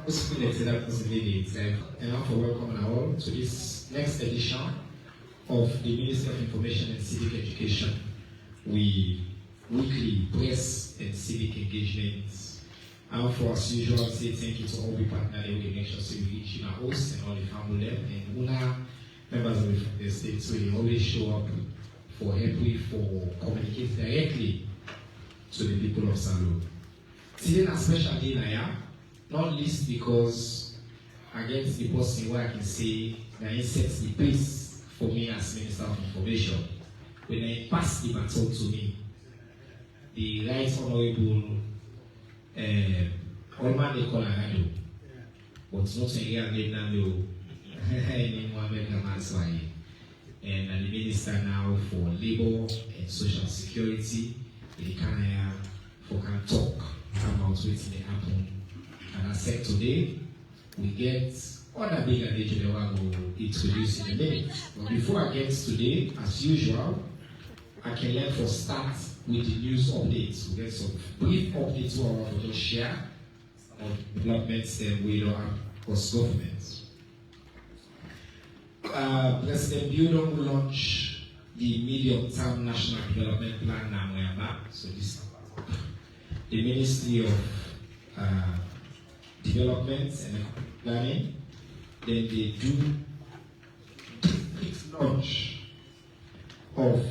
And I for welcome all to this next edition of the Ministry of Information and Civic Education. We weekly press and civic engagements. And for as usual, say thank you to all the partners that we make sure we reach our hosts and all the family and UNA members of the state. So they always show up for help for communicate directly to the people of Salou. Today is a special day now, not least because against the person where I can say that it sets the pace for me as Minister of Information. When I pass the baton to me, the Right Honorable Olman de Colorado, but not a real name now, and the Minister now for Labor and Social Security, the Canada for can talk about what's going to happen. And I said today, we get other big addition that I will introduce in a minute. But before I get today, as usual, I can let for start with the news updates. We get some brief updates we want to just share on developments that we don't have across governments. President Leone will launch the medium-term national development plan now. So this the Ministry of Development and Planning. Then they do the launch of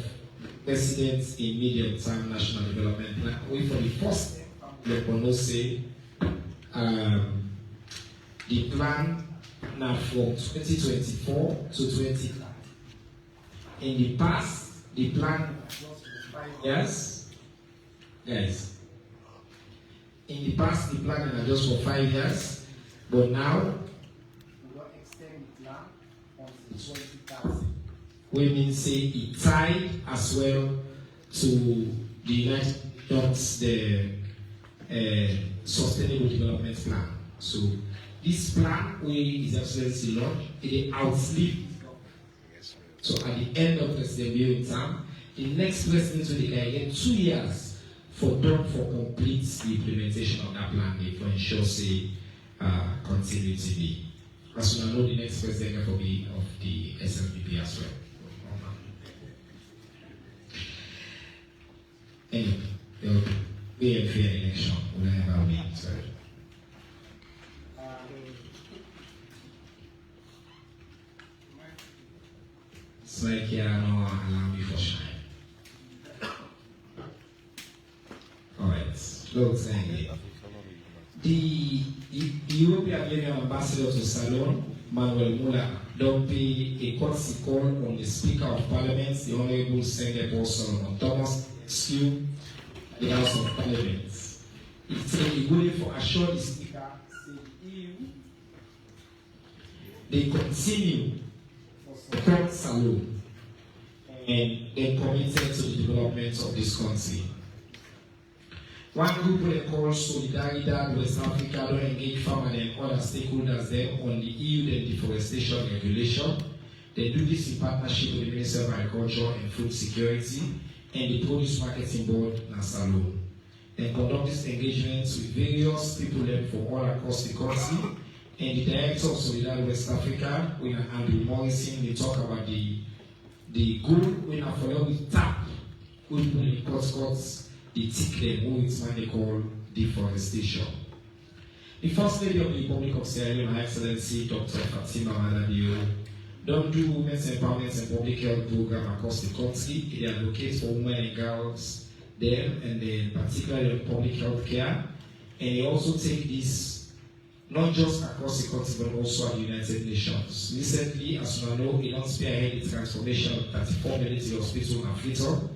President's in medium-term national development plan. We for the first step, we will say the plan now from 2024 to 2030. In the past, the plan was for 5 years. Guys, in the past, the plan was just for 5 years, but now we will extend the plan until 2030. We mean say it tied as well to the United Nations the Sustainable Development Plan. So this plan is absolutely launched. It outlived. So at the end of President Leone's term, the next president will get 2 years for complete the implementation of that plan to ensure say continuity. As we know, the next president will be of the SLPP as well. Anyway, there will be a fair election whenever we enter. It's like here no allow me for shine. Alright, look saying the European Union Ambassador to Salon, Manuel Muller, don't pay a courtesy call on the Speaker of Parliament, the Honorable Senator Solomon Thomas, the House of Parliament. It's a good for assure the Speaker, say the EU, they continue to support Salon and they're committed to the development of this country. One group will call Solidaridad West Africa to engage farmers and other stakeholders there on the EU deforestation regulation. They do this in partnership with the Ministry of Agriculture and Food Security and the Produce Marketing Board, Nasalo. They conduct these engagements with various people from all across the country. And the Director of Solidaridad West Africa, Andrew Morrison, they talk about the good we have followed with tap, good in cuts. The ticket who it's what they call deforestation. The First Lady of the Republic of Sierra Leone, Her Excellency Dr. Fatima Madadio, don't do women's empowerment and public health program across the country. They advocate for women and girls there, and then particularly on public health care. And they also take this not just across the country but also at the United Nations. Recently, as you know, it don't spearhead the transformation of 34 military hospital in Africa.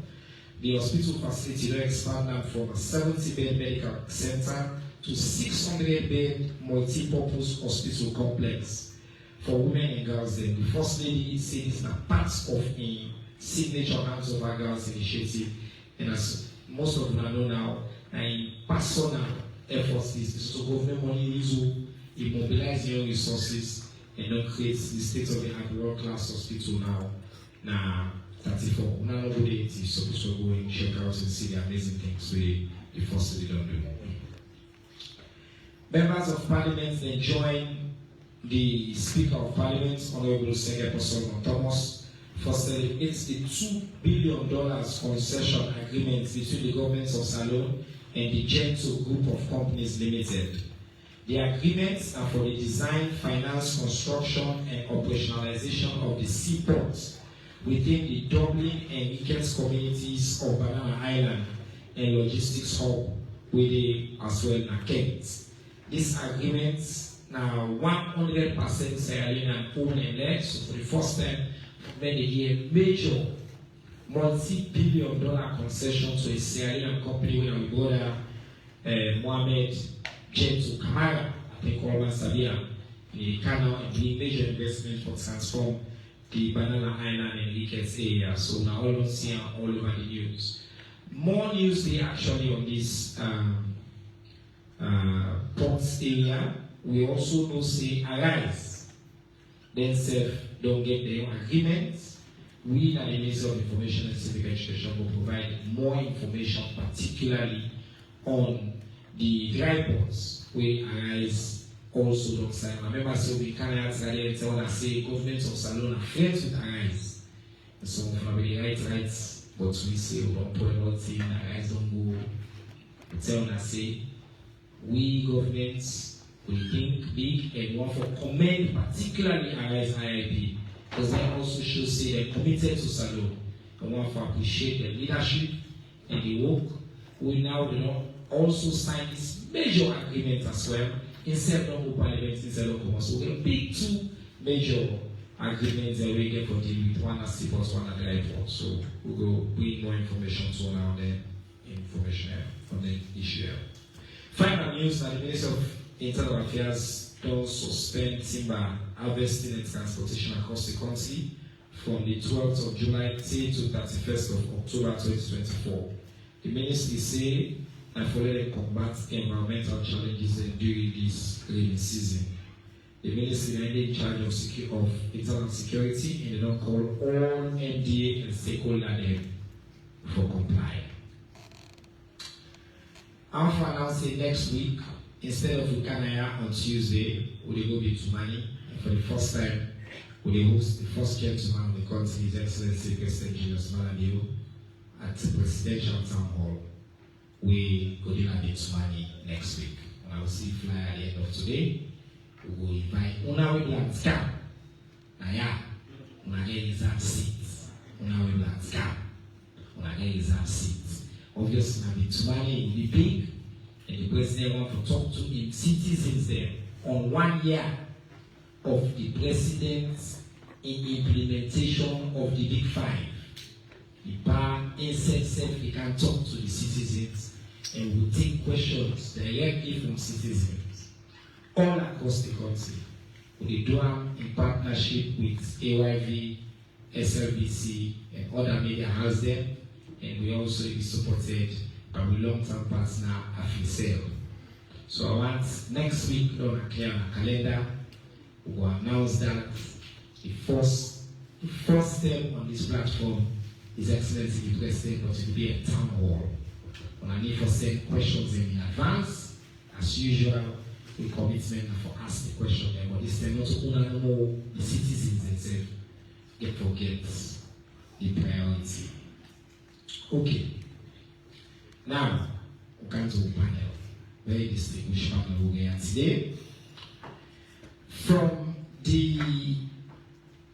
The hospital facility will expand from a 70-bed medical center to 600-bed multi-purpose hospital complex for women and girls. Then the First Lady said this is part of a signature Hands Over Girls initiative. And as most of you know now, in personal efforts is to government money use to immobilize your resources and not create the state-of-the-art world-class hospital now. 34. Nobody is supposed to go and check out and see the amazing things the First Lady don't do. Members of Parliament then join the Speaker of Parliament, Honorable Senator Solomon Thomas, for celebrating the $2 billion concession agreement between the governments of Salone and the Gento Group of Companies Limited. The agreements are for the design, finance, construction, and operationalization of the seaports within the Dublin and Ickes communities of Banana Island and logistics hub with the as well as Kent. These agreements now 100% Sierra Leone owned and led. So for the first time, when they gave major multi-billion-dollar concession to a Sierra Leone company when we brought Mohamed Gento Kamara, I think all Sabia, the canal and doing major investment for transform the Banana Island and Ickes area. So now all see all over the news. More news they actually on this ports area. We also know say arise themselves don't get their own agreements. We at the Ministry of Information and Civic Education will provide more information, particularly on the dry ports where arise also don't sign. I remember so we can't answer and tell us say governments of Salone are friends with arise. So from the rights, but we say we don't put nothing, arise don't go. We tell us say we governments we think big and want for commend particularly arise IIP because they also should say they're committed to Salone and want to appreciate their leadership and the work. We now also sign this major agreement as well instead of Parliament instead of Commerce. So we're big two major agreements that we get for deal with one at seaports, one at the airport. So we'll go bring more information to now the information on the issue. Final news that the Minister of Internal Affairs does suspend timber harvesting and transportation across the country from the 12th of July till 31st of October 2024. The ministry say that for them combat environmental challenges during this rainy season. The ministry is in charge of internal security and they don't call all MDA and stakeholders for complying. Alpha announced next week, instead of Ukanaya on Tuesday, we will go to Tumani. And for the first time, we will host the first gentleman of the country, His Excellency President Julius Malabio, at the Presidential Town Hall. We go to Tumani next week. And I will see flyer at the end of today. We will invite Unawe Blanska. Naya, Unage reserve seats. Unawe Blanska. Unage reserve seats. Obviously, Tumani will be big. And the president wants to talk to his citizens there on 1 year of the president's implementation of the Big Five. The bar instead he can talk to the citizens and will take questions directly from citizens all across the country. We do them in partnership with AYV, SLBC, and other media houses there, and we also be supported by our long-term partner, Afisel. So I want next week on a clear calendar, we will announce that the first step on this platform is Excellency the President, but it will be a town hall. When I need for send questions in advance, as usual, with commitment for ask the question there, but this time not to know the citizens themselves get the priority. Okay. Now, we come to the panel. Very distinguished panel we are today. From the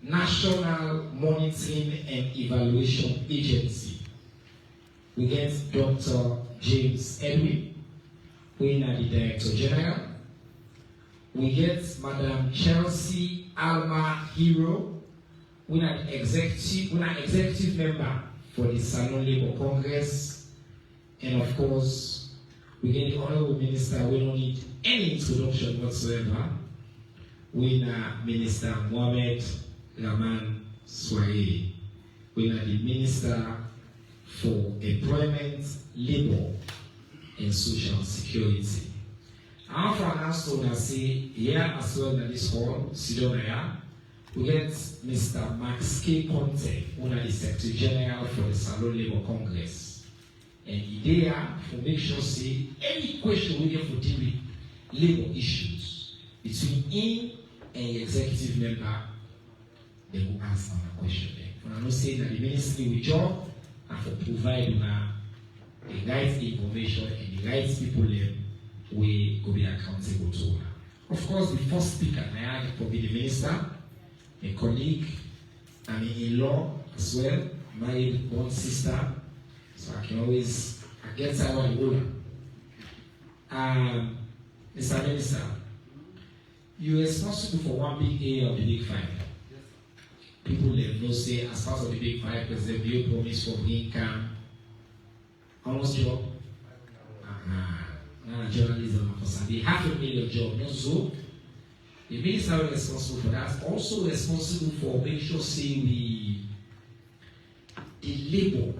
National Monitoring and Evaluation Agency, we get Dr. James Edwin, who is the Director General. We get Madam Chelsea Alma Hero, who is executive member for the Salone Labour Congress. And of course, we get the Honorable Minister, we don't need any introduction whatsoever. We have Minister Mohamed Rahman Swahili. We have the Minister for Employment, Labour, and Social Security. Our finance owner say here as well in this hall, Sidonia, we get Mr. Max K. Conte, who is the Secretary General for the Salone Labour Congress. And there, for make sure say any question we get for deal with, labor issues between him and the executive member, they will answer the question. And I'm not saying that the ministry will job and for providing the right information and the right people we will be accountable to. Of course, the first speaker I had will be the minister, a colleague, and in-law as well, married one sister, so I can always get someone older. Mr. Minister, you are responsible for one big area of the Big Five. People know say as part of the Big Five, President Bio promised for green camp, almost job, journalism for Sunday, 500,000 jobs, not so. The minister is responsible for that, also responsible for making sure say the labor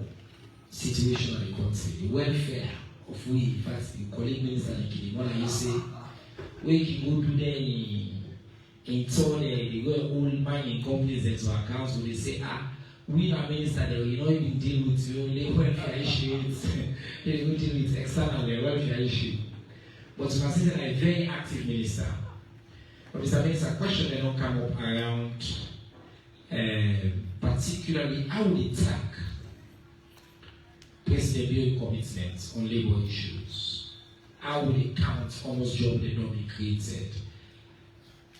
situation of the country, the welfare of we, in fact, the colleague minister like the one you say, we can go to them in turn, they go old mining companies into accounts where they say, we are minister, they will not even deal with your labor welfare issues, they will deal with external welfare issues. But you must say that a very active minister. But Mr. Minister, question may not come up around particularly how they track President Bio's commitment on labor issues. How will they count almost jobs that don't be created?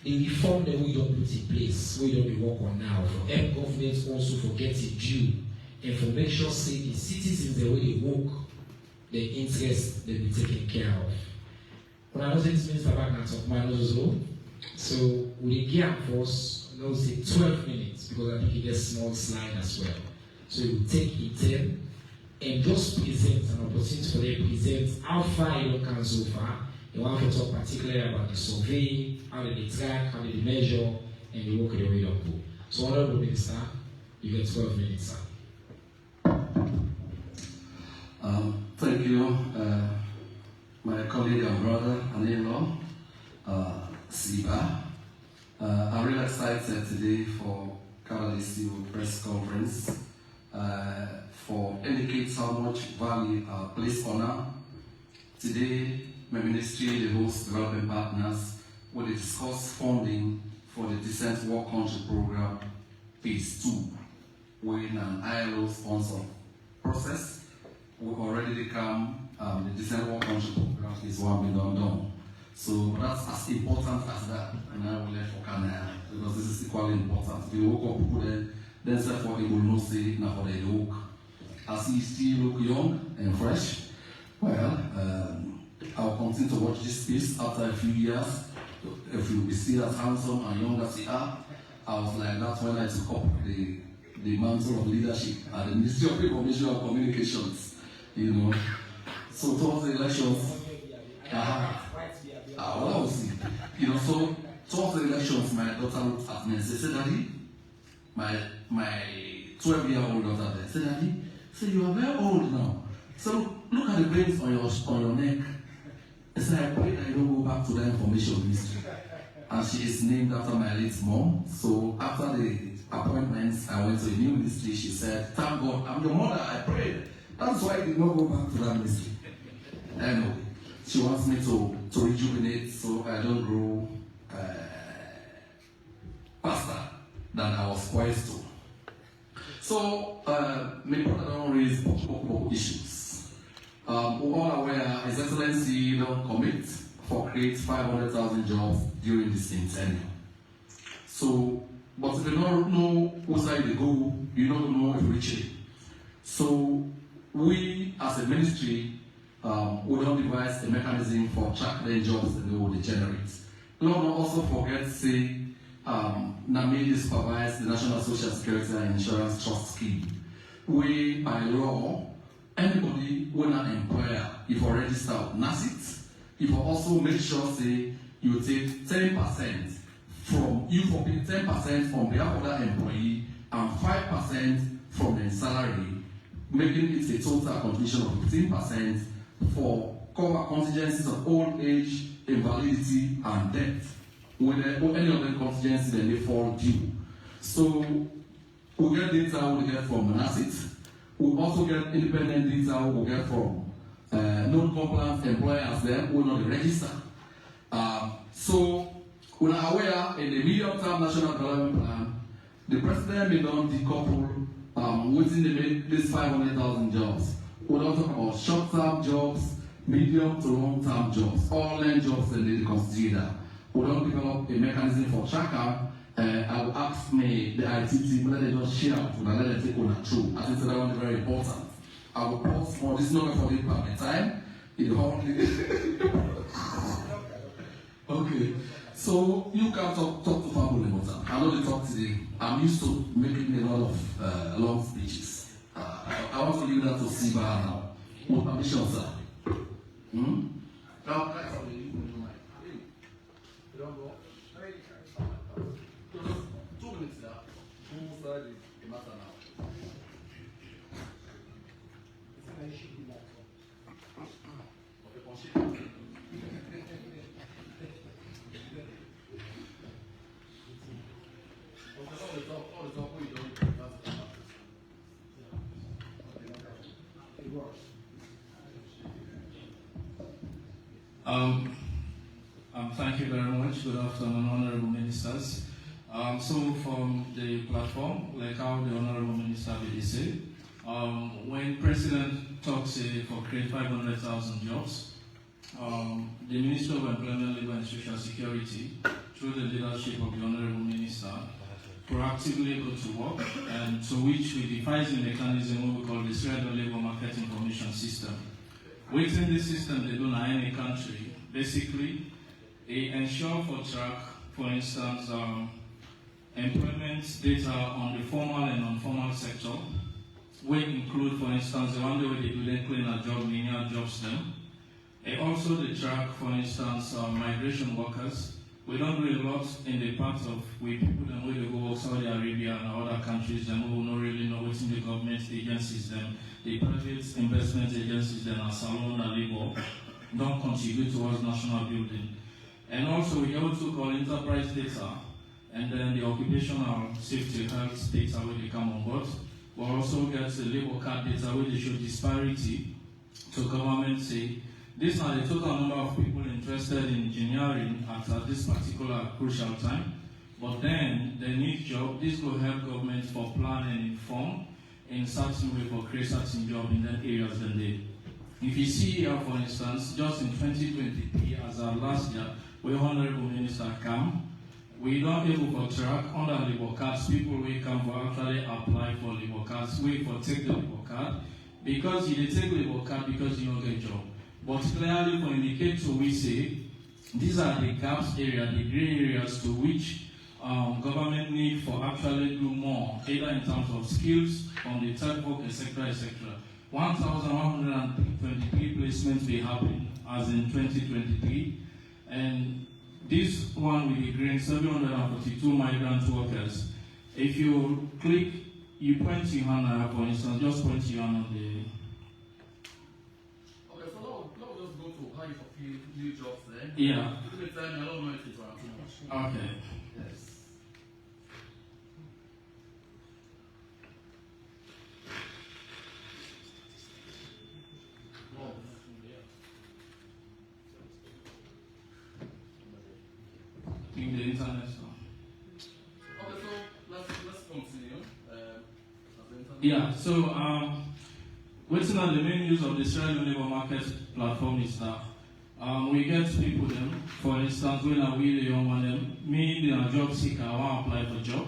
The reform that we don't put in place, we don't be work on now, for help governments also for getting due and for make sure say the citizens the way they work, their interests they be taken care of. When I was in this minister back and talk my so we gear for us, say 12 minutes because I think it gets small slide as well. So you take it and just present an opportunity for them to present how far you come so far. You want to talk particularly about the survey, how did they track, how did they measure, and the work the way up go. So, Honorable Minister, you get 12 minutes, sir. Thank you, my colleague and brother and in-law, Siba. I'm really excited today for this press conference for indicates how much value placed on her. Today, my ministry, the host development partners, will discuss funding for the Decent Work Country Program Phase 2, when an ILO sponsor process will already become the Decent Work Country Program Phase 1 being done. So that's as important as that, and I will let for Canada because this is equally important. The work of people then say for it will not say now for the work. As he still look young and fresh, well, I'll continue to watch this space after a few years. If you will be still as handsome and young as you are, I was like that when I took up the mantle of leadership at the Ministry of Information and Communications. You know, so towards the elections, well, see. You know, so towards the elections, my daughter looked at me and said, Daddy, my 12-year-old daughter said, Daddy, so you are very old now. So look at the veins on your neck. I said, I pray that I don't go back to the information ministry. And she is named after my late mom. So after the appointments, I went to a new ministry. She said, thank God, I'm your mother, I prayed. That's why I did not go back to that ministry. Anyway, she wants me to rejuvenate so I don't grow faster than I was poised to. So, my brother don't raise multiple issues. We're all aware His Excellency don't commit for create 500,000 jobs during this centennial. So, but if you don't know whose side they go, you don't know if you reach it. So, we as a ministry, we don't devise a mechanism for tracking jobs that they will generate. We don't also forget to say, NAMID supervise the National Social Security and Insurance Trust Scheme. We, by law, anybody when an employer, if you register NACIT, if you also make sure say you take 10% from you for 10% on behalf of that employee and 5% from their salary, making it a total contribution of 15% for cover contingencies of old age, invalidity, and death. When any of them contingencies then they fall due. So we get data we get from NACIT. We also get independent data we get from non-compliant employers there who know the register. So we are aware in the medium-term national development plan, the president may not decouple within these 500,000 jobs. We don't talk about short-term jobs, medium to long-term jobs, all land jobs that they consider. We don't develop a mechanism for tracker. I will ask me the IT team, let them just share with let them take on a true. I think that one is very important. I will pause for this not for the my time. It only okay. So you can talk to family about that. I know they talk today. I'm used to making a lot of long speeches. I want to leave that to Siba now. With permission, sir. Now, Thank you very much. Good afternoon, Honorable Ministers. So from the platform, like how the Honorable Minister will say, when President talks for create 500,000 jobs, the Minister of Employment, Labour and Social Security, through the leadership of the Honorable Minister, proactively go to work, and to which we devise a mechanism what we call the Federal Labour Market Information System. Within this system, they do in any country, basically, they ensure for track, for instance, employment data on the formal and non-formal sector, we include, for instance, the one way they do then clean a job, linear jobs them. And also the track, for instance, migration workers. We don't do a lot in the part of we people them where they go Saudi Arabia and other countries them who don't really know what's in the government agencies them, the private investment agencies them and salon and labor don't contribute towards national building. And also we also call enterprise data and then the occupational safety health data where they come on board. We also get the labor card data where they show disparity to government say these are the total number of people interested in engineering at this particular crucial time. But then they need job. This will help government for plan and inform in certain way for create certain job in that areas than they. If you see here, for instance, just in 2023 as our last year, where Honorable Minister come, we don't able for track under labor cards, people will come for actually apply for labor cards, wait for take the labor card, because you take labor card because you don't get job. But clearly for indicate to we say, these are the gaps area, the gray areas to which government need for actually do more, either in terms of skills on the tech work, etc., etc. 1,123 placements will happen as in 2023, and this one will be green 742 migrant workers. If you click, you point your hand, for instance, just point your hand on the. Okay, so now we'll just go to how you fulfill new jobs then. Yeah. Give me time, I don't know if it's too much. Okay. Yes. In the internet. So. Okay, so let's continue. Yeah, so what's not the main use of the Australian Labour Market platform is that we get people them, for instance, when I really young one them, me they are job seeker, I want to apply for job.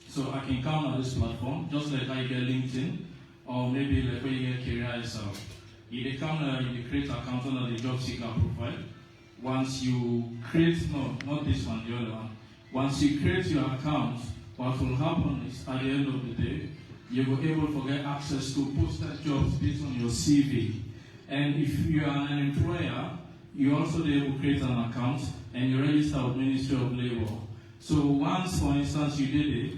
So I can come on this platform, just like I get LinkedIn, or maybe like when you get career itself. You come you create account under the job seeker profile. Once you create, no, not this one, the other one. Once you create your account, what will happen is at the end of the day, you will be able to get access to posted jobs based on your CV. And if you are an employer, you also be able to create an account and you register with Ministry of Labour. So once, for instance, you did it,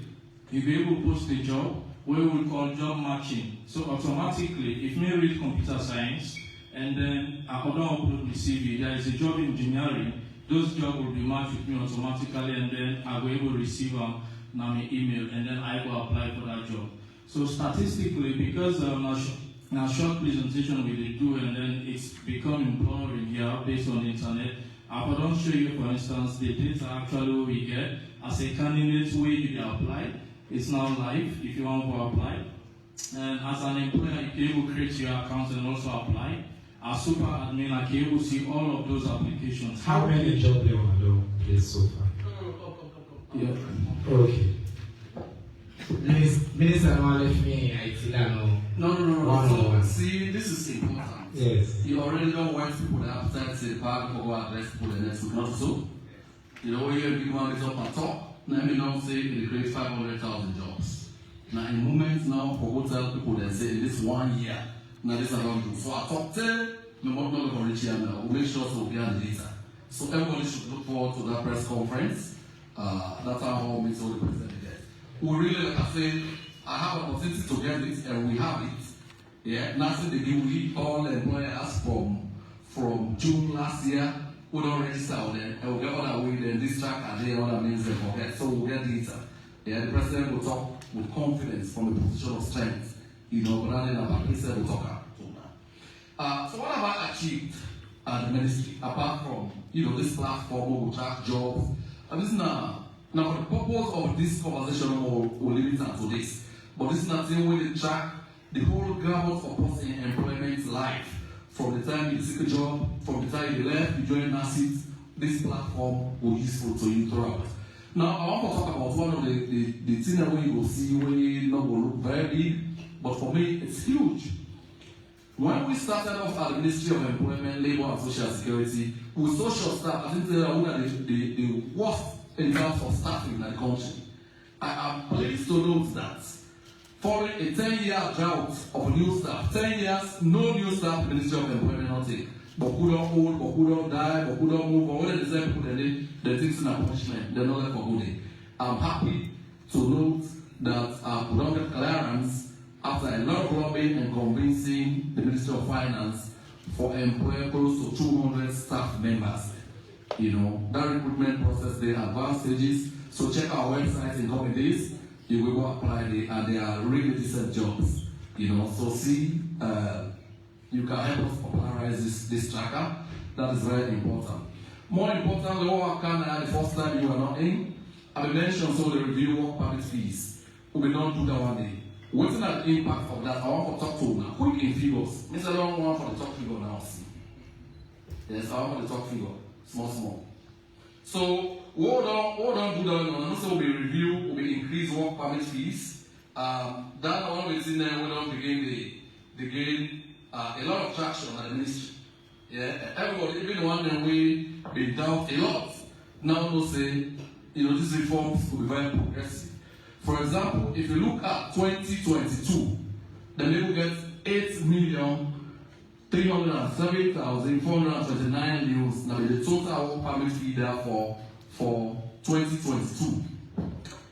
you'll be able to post a job, what we will call job matching. So automatically, if you read computer science, and then I don't upload my CV, there is a job in engineering, those jobs will be matched with me automatically, and then I will be able to receive now my email, and then I will apply for that job. So statistically, because now short presentation we do, and then it's becoming blurring here based on the internet, I don't show you, for instance, the data actually we get as a candidate where you apply. It's now live if you want to apply. And as an employer, you can able to create your account and also apply. As super admin, I can able to see all of those applications. How many jobs do you want to place so far? Yeah. Okay. Minister, no one left me. I see that No. So, see, this is important. Yes. You already don't want people that have started to park or go address people and next week. Not so. You know, when you're a big one, it's up and top. Let me now say it creates 500,000 jobs. Now, in moments now, for tell people that say in this 1 year, now this around you. So, I talk to me, what not going to reach here now. We'll make sure to be on the data. So, everybody should look forward to that press conference. That's how we meet all the president. We really, like I said, I have an opportunity to get it, and we have it. Yeah, nothing they give we all employers from June last year who don't register on them, and we'll get other way, then this track and then other means they forget. So we'll get data. Yeah, the president will talk with confidence from a position of strength, you know, rather than about president will talk about. So what have I achieved at the ministry apart from, you know, this platform where we track jobs? And this is now for the purpose of this conversation, we'll limit it to this. But this is not saying we track the whole gamut of person in employment life. From the time you seek a job, from the time you left, you join NASIT, this platform will be useful to you throughout. Now, I want to talk about one of the things that we will see when it not will look very big, but for me, it's huge. When we started off at the Ministry of Employment, Labor and Social Security, with social staff, I think they are one of the worst in terms of staffing in the country. I am pleased to note that following a 10-year drought of new staff, 10 years, no new staff in the Ministry of Employment nothing. But who don't hold, but who don't die, but who don't move, but when they deserve people, they think it's an punishment, they're not left for good. I'm happy to note that we don't get clearance after a lot of lobbying and convincing the Ministry of Finance for employing close to 200 staff members. You know, that recruitment process, they have advanced stages. So check our website in coming days. You will go apply, and they are really decent jobs. You know, so see, you can help us popularize this tracker. That is very important. More importantly, what can the first time you are not in, I mentioned so the review work permit fees. We will not do that one day. What's the impact of that? I want to talk to you now. Quick in figures. Mr. Long one for the top figure now. Yes, I want for the top figure. Small. So, what don't do that now? Also, we'll be review, we'll be increase work permit fees. That one is in there, we don't begin the gain a lot of traction at the ministry. Yeah, everybody, even one that we been down a lot, now will say, you know, these reforms will be very progressive. For example, if you look at 2022, then they will get 8,307,429 leaves. Now the total work permit fee there for 2022.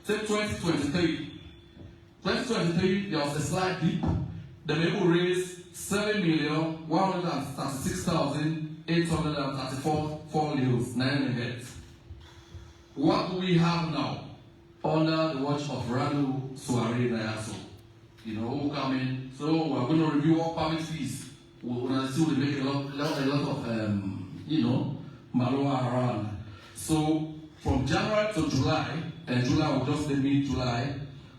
Take 2023. 2023, there was a slight dip. Then they will raise 7,136,834 leaves, 9 minutes. What do we have now? Under the watch of Radu Suare Nayaso. You know, who come in. So we're going to review work permit fees. We're going to still make a lot of, you know, Maloa around. So from January to July, and July will just be mid-July,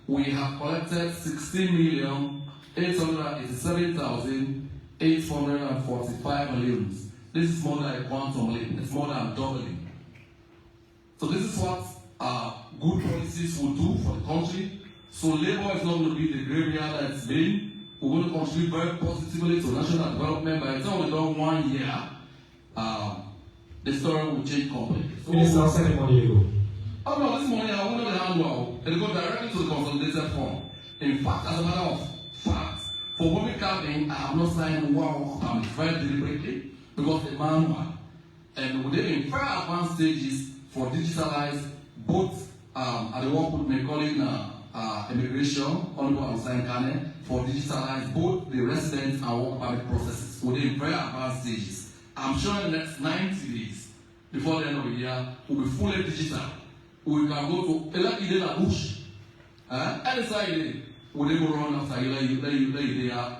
we have collected 16,887,845 millions. This is more like quantum leap. It's more than doubling. So this is what good policies will do for the country. So labor is not going to be the graveyard that it's been. We're going to contribute very positively to national development. By the time we've done 1 year, the story will change completely. So, Minister, how much money you go? Oh no, this money I will not hand out. It will go directly to the consolidated fund. In fact, as a matter of fact, for when we come in, I have not signed one work permit very deliberately because the manual. And within in very advanced stages for digitalized both at the work with my colleague immigration, Honorable Hussein Kane, for digitalize both the residence and work permit processes within very advanced stages. I'm sure in the next 90 days, before the end of the year, we'll be fully digital. We can go to Elakide Bush. Any side, we will run after you there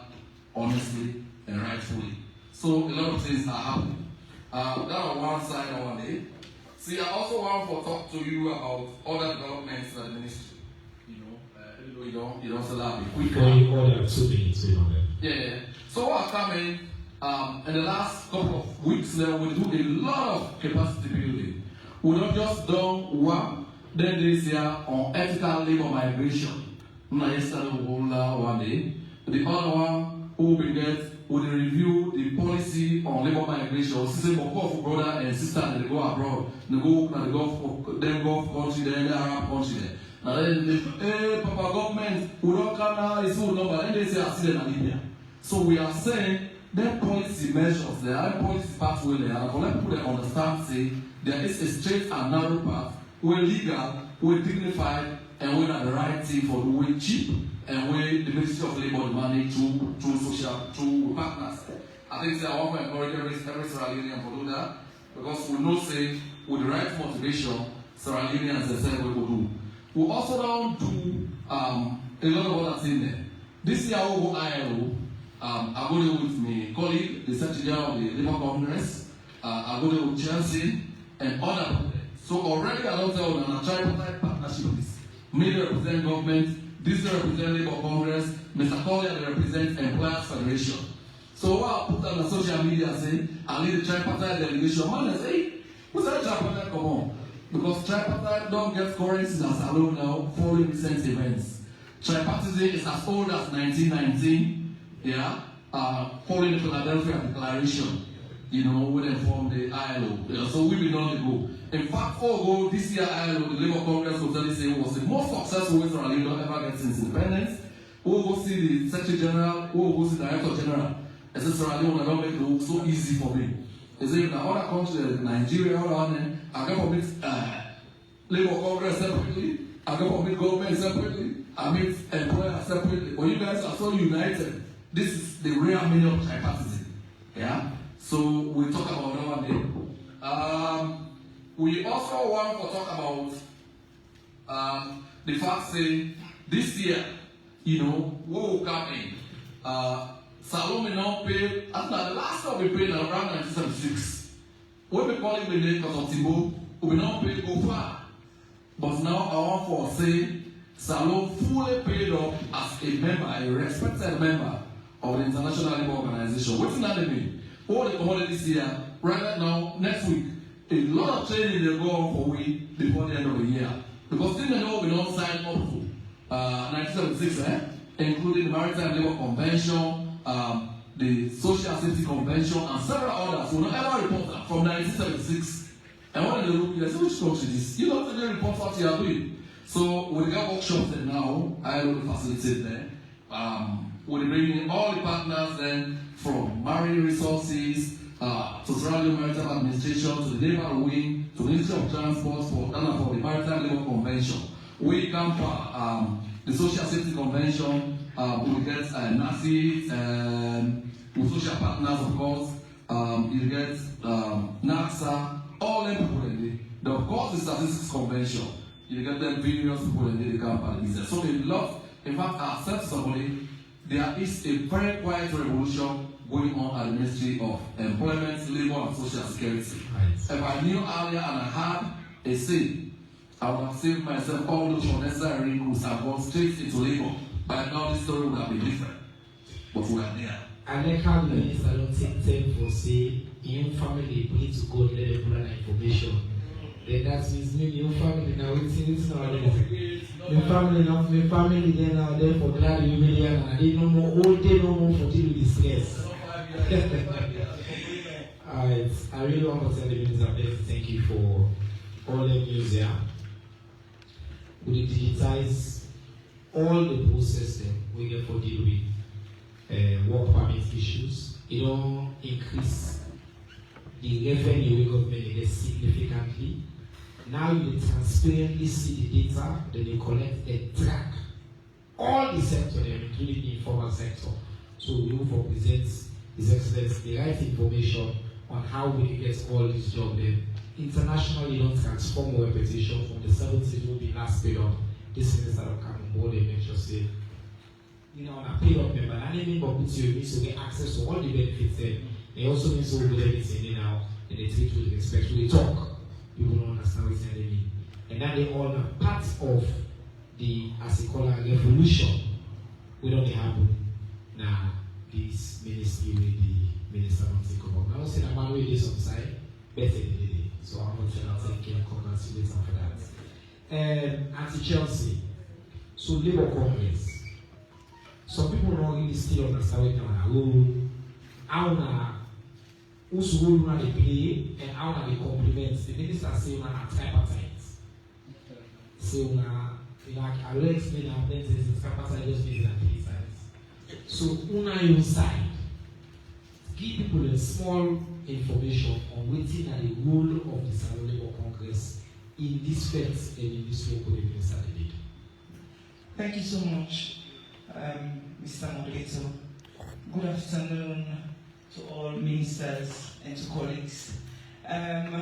honestly and rightfully. So a lot of things are happening. That on one side on one day. See, I also want to talk to you about other developments in the ministry. You know, you don't say that quick. You only have 2 minutes, you know that. Yeah. So what coming in the last couple of weeks now, we do a lot of capacity building. We don't just done one, then this year on ethical labor migration. Yesterday one day. The other one who will get will review the policy on labor migration. System of brother and sister they go abroad. They go to the Gulf country, then the Arab country there. And then the Papa government will not come now, it's full number, then they say I see them in Libya. So we are saying that policy measures, there are policy pathway there, and for people to understand, say there is a straight and narrow path, we're legal, we're dignified, and we're at the right thing for the way cheap, and we the Ministry of Labour manage through social, through partners. I think I want to encourage every Sierra Leonean to do that, because we know say with the right motivation, Sierra Leoneans they say we will do. We also don't do a lot of other things there. This year we go ILO. I go there with my colleague, the Secretary General of the Labour Congress. I go there with Chelsea and other people. So already I don't tell them a tripartite partnership. Me they represent government, this they represent Labour Congress, Mr. Collier they represent Employers Federation. So what I put on the social media say, I lead the tripartite delegation. Man say, hey, who's that tripartite come on? Because tripartite don't get currencies as alone now following recent events. Tripartism is as old as 1919, following the Philadelphia Declaration, when they formed the ILO. So we've been on the go. In fact, this year ILO, the Labour Congress will tell say was the most successful way Sierra Leone ever get since independence. We'll go see the Secretary General, we'll go see the Director General. I said Sierra Leone don't make it look so easy for me. They say in other countries, Nigeria, I can permit Labour Congress separately, I can permit government separately, I meet employers separately. When you guys are so united, this is the real meaning of tripartism. Yeah? So we talk about that one day. We also want to talk about the fact that this year, what will come in? Salome now paid, after the last time we paid around 1976. When we call it the name because of Thibault, we now paid go far. But now I want to say, Salome fully paid up as a member, a respected member of the International Labour Organization. What's that mean? All the commodities here, right now, next week, a lot of training will go on for we before the end of the year. Because things that we don't sign up to 1976, including the Maritime Labour Convention, the Social Safety Convention, and several others will not ever report that from 1976. And when they look, they say, which country is this? You don't really report what you are doing. So we got workshops there now, I will facilitate there. We'll bring in all the partners then from Marine Resources, to Sierra Leone Maritime Administration, to the Naval Wing, to the Ministry of Transport, for the Maritime Labour Convention. We come for the Social Safety Convention, we get NACI, with social partners, of course. You get NACSA, all them people in there. Of course, the Statistics Convention, you get them various people in there, they come for the business. So they love, in fact, I said to somebody, there is a very quiet revolution going on at the Ministry of Employment, Labour and Social Security. Right. If I knew earlier and I had a say, I would have saved myself all those unnecessary who have gone straight into labour. By now, this story would have been different. But we are there. And then how the minister don't take time for say, in family, we need to go let them put that information. Then that means me, your family now, it's not my family then now there for glad humiliation and they no more all day no more for deal with stress. Alright, I really want to tell the minister thank you for all the news here. We digitize all the process we get for deal with work permit issues. It don't increase the revenue we government gets significantly. Now you transparently see the data, then you collect and track all the sector there, including the informal sector. So we will present His Excellency the right information on how we can get all this job there. Internationally, don't transform our reputation from the 70s will be last paid up. This minister will come on board and make sure say, on a paid up member, and even but put you means to get access to all the benefits there. They also means to do everything now. and they treat with respect. When they talk, people don't understand what they mean. And then they all are part of the, as they call it, revolution. We don't happen now. This ministry with the minister don't take over. Now, say that man will do some side, better than the day. So I'm not sure that I can congratulate them for that. Anti-Chelsea. So Labour Congress. Some people don't really still understand what they're doing. How whose role they play and how they complement. The minister say are tripartite. So like I will explain how things is tripartite just means that three sides. So your side, give people a small information on waiting at the role of the Salon Labour Congress in this fence and in this local minister did. Thank you so much, Mr. Moderator. Good afternoon to all ministers and to colleagues.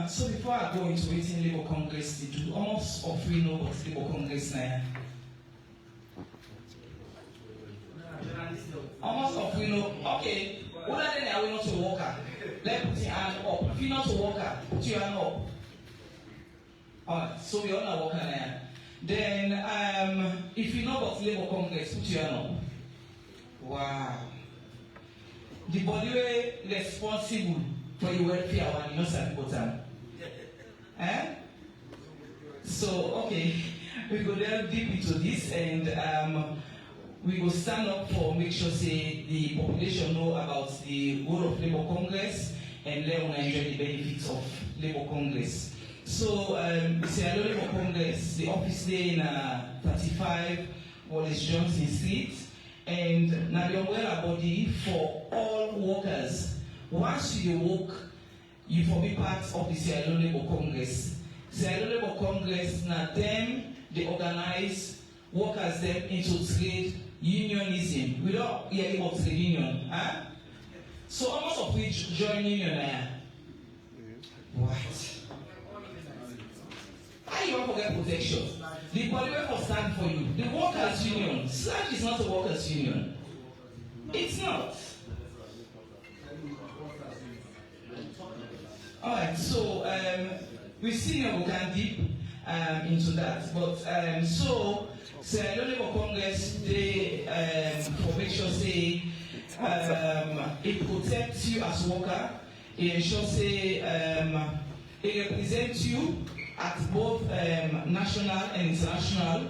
So before I go into waiting Labour Congress to do, almost of we know what Labour Congress now. Almost of we know, okay, what are they are we not to worker? Let's put your hand up. If you're not a worker, put your hand up. Alright, so we all are worker now. Then if you know about Labour Congress, put your hand up. Wow. The body responsible for your welfare one, you know something about them. Eh? So okay, we go delve deep into this and we will stand up for make sure say the population know about the role of Labour Congress and Leone enjoy the benefits of Labour Congress. So Sierra Leone Labour Congress, the office day in 35 Wallace Johnson Street, and now the umbrella body for all workers. Once you work, you will be part of the Sierra Leone Labour Congress. Sierra Leone Labour Congress, now them, they organize workers them into trade unionism. We don't hear about trade union. Huh? So almost of which join union. What? How you want to get protection? The body will stand for you. The workers' union. SLAG is not a workers' union. It's not. Alright, so we've seen you go deep into that. But so Sierra Leone Labour Congress, they for make sure say it protects you as a worker, it ensures say it represents you at both national and international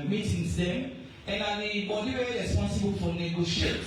meetings them, and are the body very responsible for negotiate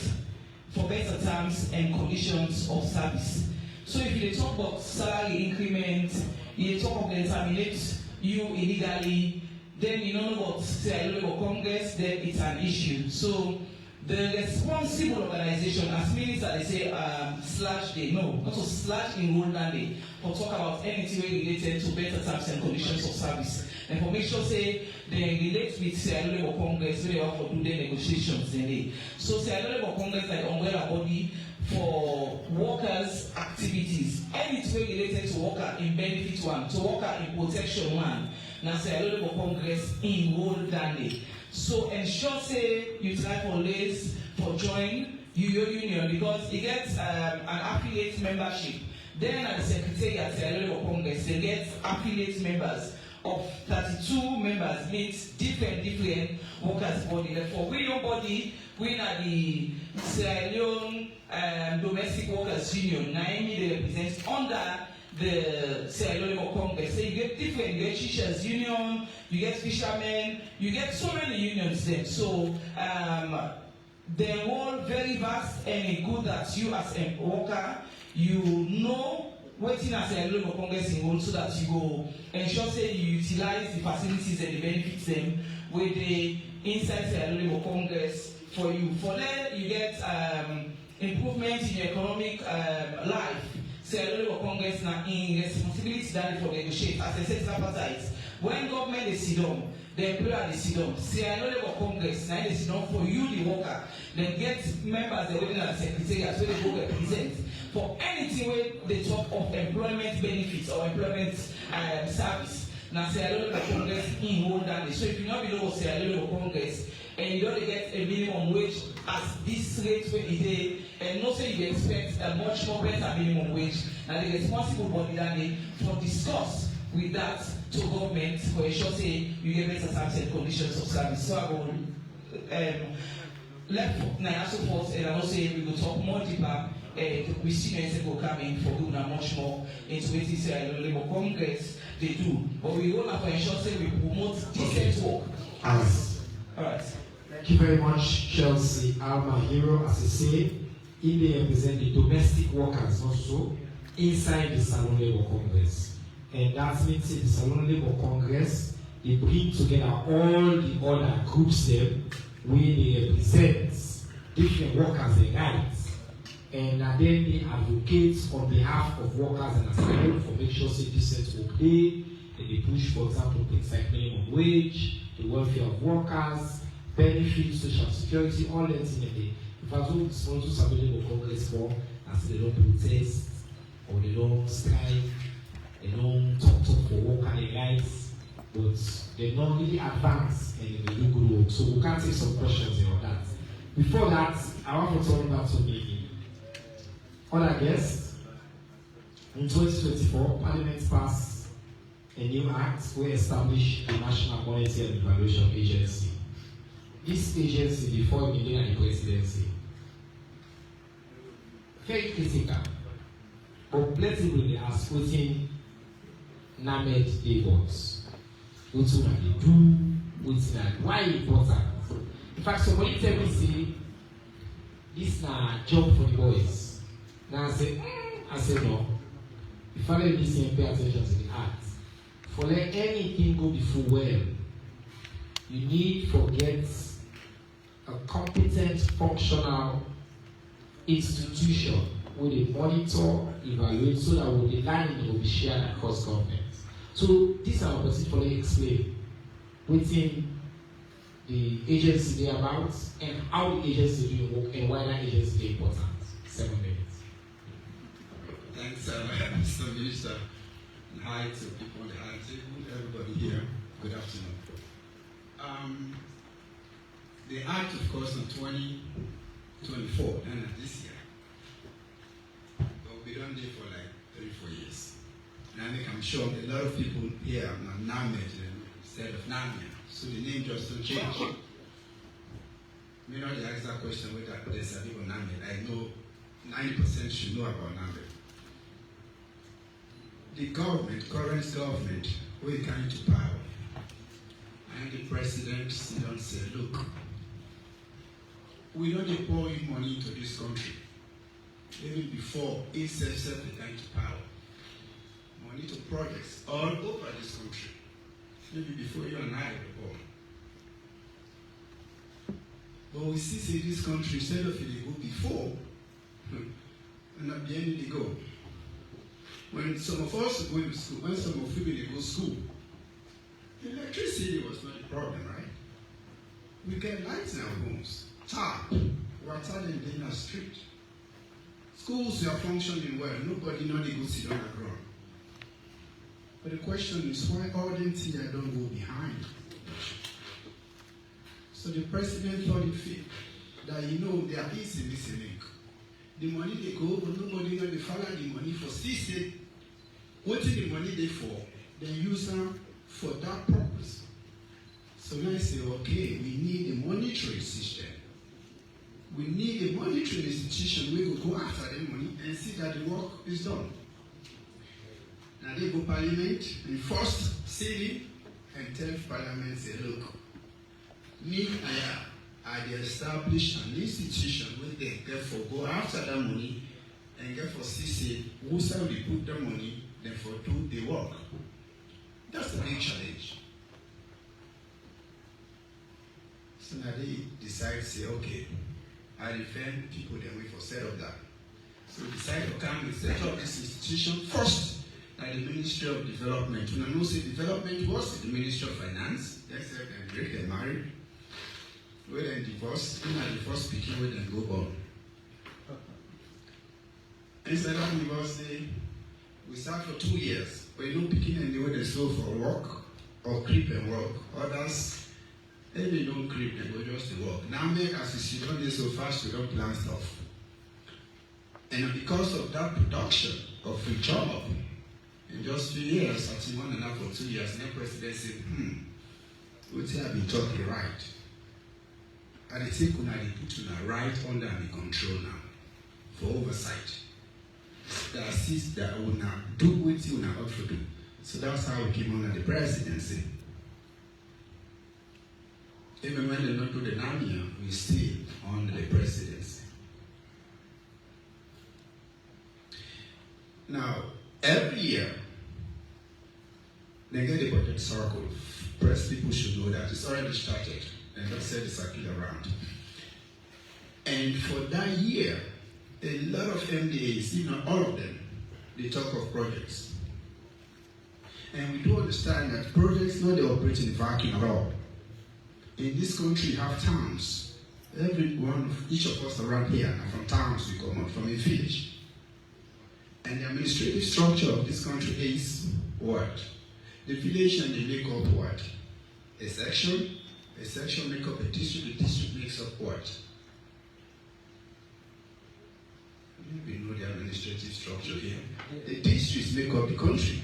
for better terms and conditions of service. So if you talk about salary increment, you talk about terminate you illegally, then you don't know what Sierra Leone Labour Congress, then it's an issue. So the responsible organization, as minister they say slash day, no, not to slash enroll that day, but talk about anything related to better terms and conditions of service. And for make sure say they relate with Sierra Leone Labour Congress where they want to do their negotiations in it. So Sierra Leone Labour Congress like umbrella body for workers' activities. Anything related to worker in benefit one, to worker in protection one. Now Sierra Leone Labour Congress enroll that day. So ensure say you try for list for join your union because it gets an affiliate membership. Then at the Secretariat Sierra Leone Labour Congress, they get affiliate members of 32 members meet different workers body. Therefore, we nobody we are the Sierra Leone Domestic Workers Union. Naomi they represent under the Sierra Leone Labour Congress. So you get different, you get teachers union, you get fishermen, you get so many unions there. So they're all very vast and good that you as a worker, you know waiting as a Labour Congress in so that you go ensure say you utilize the facilities and the benefits them with the inside the Labour Congress for you. For that you get improvement in your economic life. Sierra Leone Labour Congress now in responsibility that for negotiate. As I said, tripartite. When government is sit down, the employer is sit down. Sierra Leone Labour Congress now they sit down for you, the worker. Then get members the within the secretariat so they go represent for anything where they talk of employment benefits or employment service. Now Sierra Leone Labour Congress in hold that. So if you not below Sierra Leone Labour Congress and you don't get a minimum wage as this rate where it is and not say you expect a much more better minimum wage, and the responsible body that they for discuss with that to government for ensure say you get better terms and conditions of service. So I will left also forth, and I will say we will talk more deeper. We see and will come in for doing much more into what is Labour Congress they do, but we will have to ensure say we promote decent work. All right. Thank you very much, Chelsea Alma Hero. As I say, they represent the domestic workers also inside the Salon Labour Congress. And that means the Salon Labour Congress, they bring together all the other groups there where they represent different workers and rights. And then they advocate on behalf of workers and asylum for make sure say decent work day. And they push, for example, things like minimum wage, the welfare of workers, benefits, social security, all that in a day. In fact, all the sponsors are available Congress for, as they don't protest, or they don't strike, they don't talk for worker rights, but they don't really advance and they do good work. So we can take some questions on that. Before that, I want to talk about something. Other guests, in 2024, Parliament passed a new act where established the National Quality and Evaluation Agency. This agency, before it became the presidency, very critical, but plentifully as putting NAMED labels. What's what they do, what's that, why important. In fact, somebody tell me, say, this is a job for the boys. Now I say no. If I let this and pay attention to the act, for let anything go before well, you need to get a competent, functional institution where they monitor, evaluate, so that the learning will be shared across government. So these are opportunities for them to explain within the agency they are about and how the agency doing work and why that agency is important. 7 minutes. Thanks, Mr. Minister, and hi to people on the high table, everybody here. Good afternoon. The act, of course, in 2024, and this year, but we don't do for like 3-4 years. And I think I'm sure a lot of people here are NAMED instead of NAMIA, so the name just don't change. May not ask that question whether there's a people NAMED. I know 90% should know about NAMED. The government, current government, will come to power. And the president sit down and say, look, we don't pour in money into this country. Even before it self came to power. Money to projects all over this country. Maybe before you and I were born. But we see this country, instead of it go before, and at the end they go. When some of us go to school, when some of you go to school, electricity was not a problem, right? We get lights in our homes, tap, water in the street. Schools are functioning well, nobody know they go sit on the ground. But the question is, why all them things don't go behind? So the president thought it fit that there is a missing link. The money they go, but nobody know they follow the money for CC. What is the money they for? They use them for that purpose. So now I say, okay, we need a monitoring system. We need a monitoring institution where we go after the money and see that the work is done. Now they go Parliament and first city and tell Parliament, say, look, me I establish an institution where they therefore go after that money and therefore see who shall they put the money, therefore do the work. That's the big challenge. So now they decide, say, okay, I defend people that we for set up that. So we decide to come and set up this institution first at the Ministry of Development. When I know say development was the Ministry of Finance, they said and break and married. We then divorce, in the divorce speaking, we then go born. Instead of divorce, we start for 2 years. We don't begin and the way they slow for work or creep and work. Others, if they don't creep, they go just to work. Now make as if you don't do so fast, you don't plan stuff. And because of that production of a job, in just 2 years, I think 1.5 or 2 years, the president said, what have been talking right? And I think when I put you right under the control now for oversight. That assist that will now do what you now ought to do. So that's how we came under the presidency. Even when they not do the NAMIA, we still under the presidency. Now, every year, they get the budget circle. Press people should know that it's already started, and that's said the circle around. And for that year, a lot of MDAs, if not all of them, they talk of projects. And we do understand that projects not they operate in a vacuum at all. In this country, we have towns. Each of us around here are from towns we come out, from a village. And the administrative structure of this country is what? The village and the make up what? A section make up a district makes up what? We know the administrative structure here. The districts make up the country.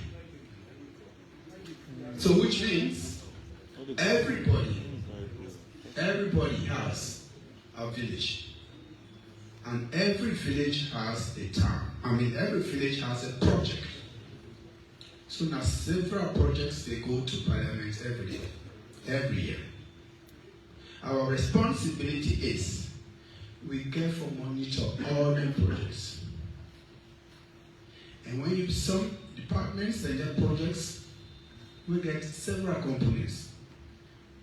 So which means everybody has a village. And every village has a town. Every village has a project. So now several projects, they go to parliament every year. Our responsibility is we carefully monitor all the projects. And when you some departments and their projects, we get several components.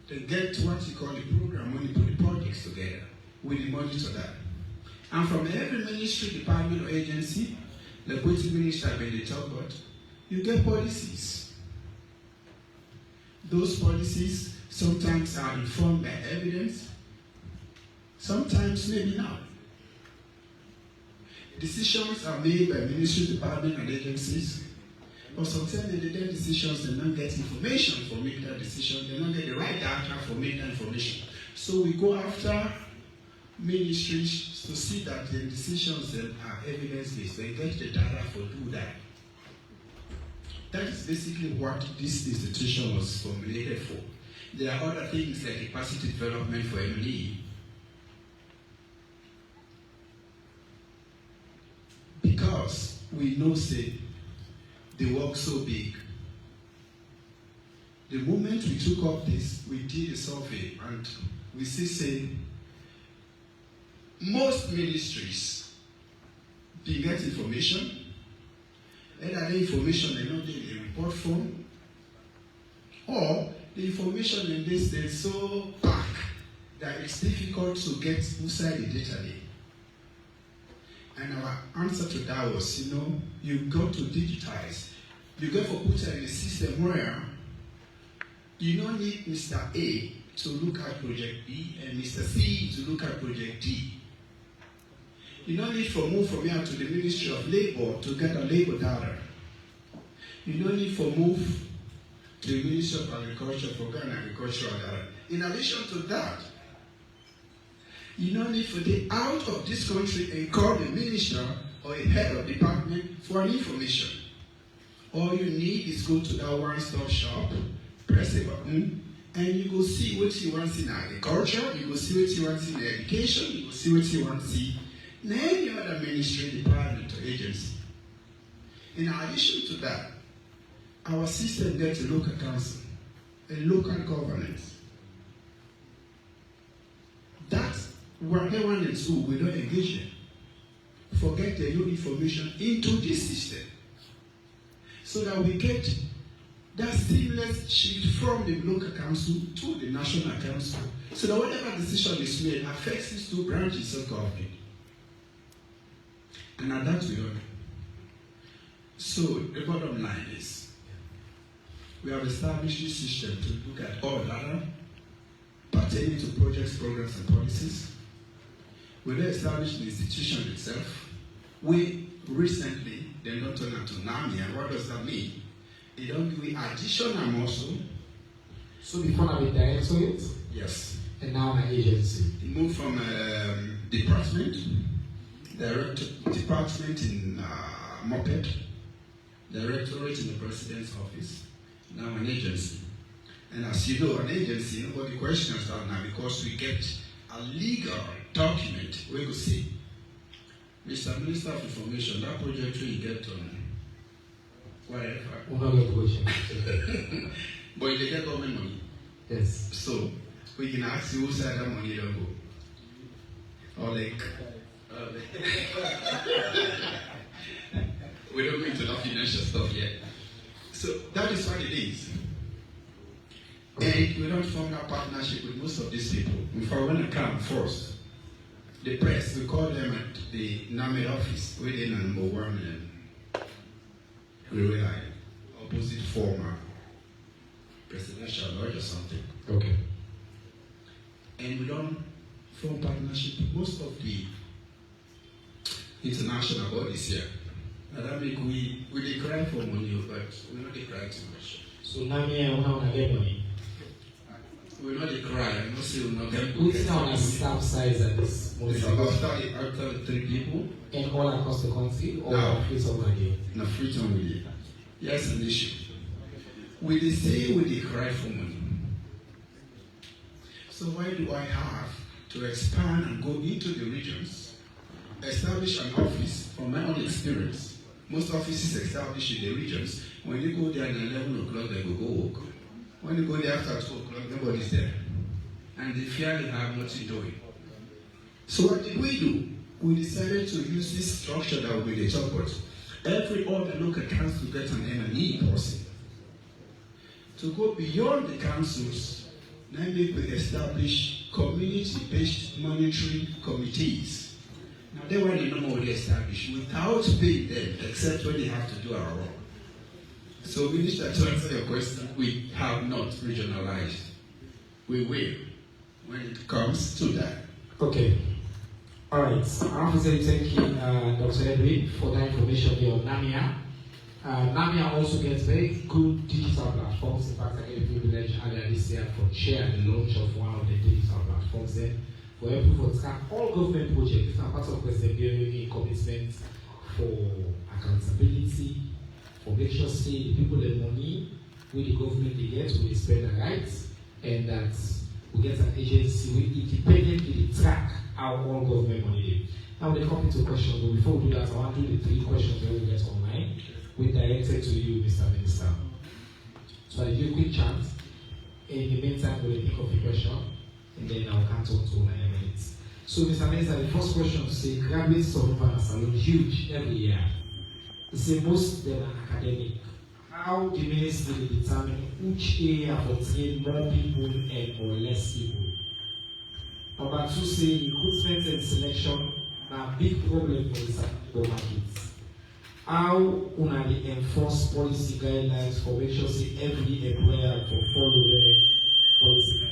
They get what you call the program when you put the projects together. We monitor that. And from every ministry, department, or agency, the deputy minister when they talk about, you get policies. Those policies sometimes are informed by evidence, sometimes maybe not. Decisions are made by ministry, department, and agencies, but sometimes they make decisions, they don't get information for making that decision, they don't get the right data for making that information. So we go after ministries to see that the decisions are evidence-based, they get the data for do that. That is basically what this institution was formulated for. There are other things like capacity development for MLE. Because we know, say, the work so big. The moment we took up this, we did a survey, and we see, say, most ministries, they get information, either the information they know in a report form, or the information in this they're so packed that it's difficult to get inside the data there. And our answer to that was, you've got to digitize. You've got to put it in a system where you don't need Mr. A to look at project B and Mr. C to look at project D. You don't need to move from here to the Ministry of Labor to get a labor data. You don't need to move to the Ministry of Agriculture for get an agricultural data. In addition to that, you don't need to get out of this country and call the minister or a head of department for an information. All you need is go to that one-stop shop, press a button, and you go see what you want in agriculture, you go see what you want in education, you go see what you want to see in any other ministry, department, or agency. In addition to that, our system gets a local council, a local governance. That's where everyone in school we don't engage in. Forget the new information into this system so that we get that seamless shift from the local council to the national council so that whatever decision is made affects these two branches of government. And now that we don't. So the bottom line is we have established this system to look at all data pertaining to projects, programs, and policies. We then established the institution itself. We recently, they don't turn out to NAMIA. What does that mean? They don't do additional muscle. So before I be directorate? Yes. And now an agency. It moved from department, department in Moped, directorate in the president's office, now an agency. And as you know, an agency, nobody questions that now because we get a legal document where you see, Mr. Minister of Information, that project you get on whatever. But you get government money. Yes. So we can ask you who said that money don't go. Or like we don't go into the financial stuff yet. So that is what it is. And we don't form that partnership with most of these people. In fact, when I come first, the press, we call them at the NAME office, within number one and opposite former presidential lodge or something. Okay. And we don't form partnership with most of the international bodies here. And that make we decry for money, but we not decry too much. So now we are get money. We not decry, I'm not saying we're not get Who's now the staff size at this most? It's about 33 people. And all across the country or No. Freetown again? No, Freetown with it. Yes, an issue. We dey say we decry for money. So why do I have to expand and go into the regions, establish an office? From my own experience, most offices established in the regions, when you go there at 11 o'clock, they will go work. When you go there after 2 o'clock, nobody's there. And they fear they have nothing doing. So what did we do? We decided to use this structure that will be the top part. Every other local council gets an M&E person. To go beyond the councils, namely we establish community-based monitoring committees. Now they were the normal way established without paying them, except when they have to do our work. So Minister, to answer your question, we have not regionalized. We will when it comes to that. Okay. All right. I want to say thank you, Dr. Edwin, for that information here on NAMIA. NAMIA also gets very good digital platforms. In fact, I get a privilege earlier this year for chair the launch of one of the digital platforms there for people to track all government projects. This is part of President Leone commitment for accountability, for make sure say the people the money with the government they get will spend the rights, and that we get an agency we independently track how all government money. Now they come into questions, but before we do that, I want to do the 3 questions that we get online. We directed to you, Mr. Minister. So I give you a quick chance. In the meantime, we'll pick up the question, and then I'll count on to 9 minutes. So, Mr. Minister, the first question say graduates of Mpana Salon huge every year. It's a most of them are academic. How the ministry will determine which area for train more people and or less people? Number 2 say recruitment and selection are a big problem for the Sacramento markets. How una dey enforce policy guidelines for make sure say every employer for follow the policy guidelines?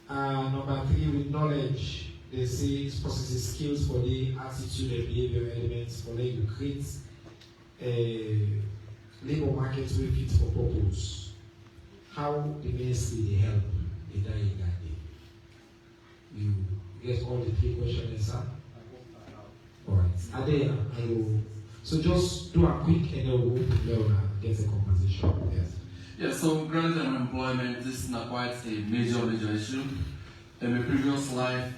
Number 3, with knowledge, they say it possesses skills for the attitude and behavior elements for them to create a labor market wey fit for purpose. How the ministry they help in that day? You get all the 3 questions, sir? Alright. Adela, so just do a quick and then we'll go to Leone and get a conversation. Yes. Yeah, so grant and employment this is not quite a major issue. In my previous life,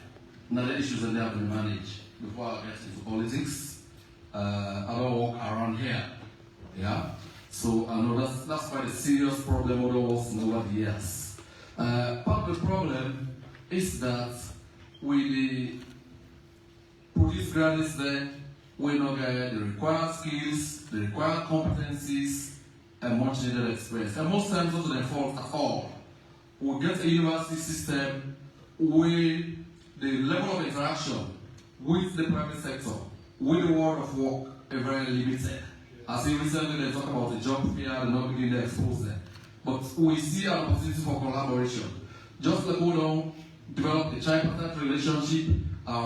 another issues that they have to manage before I get into politics. I don't walk around here. Yeah. So I know that's quite a serious problem over the years. Part of the problem is that we produce graduates there, we not get the required skills, the required competencies, and much needed experience. And most times, not to their fault at all. We get a university system where the level of interaction with the private sector, with the world of work, is very limited. As in recently they talk about the job fair, they're not beginning to expose them. But we see an opportunity for collaboration. Just like we don't develop a tripartite relationship,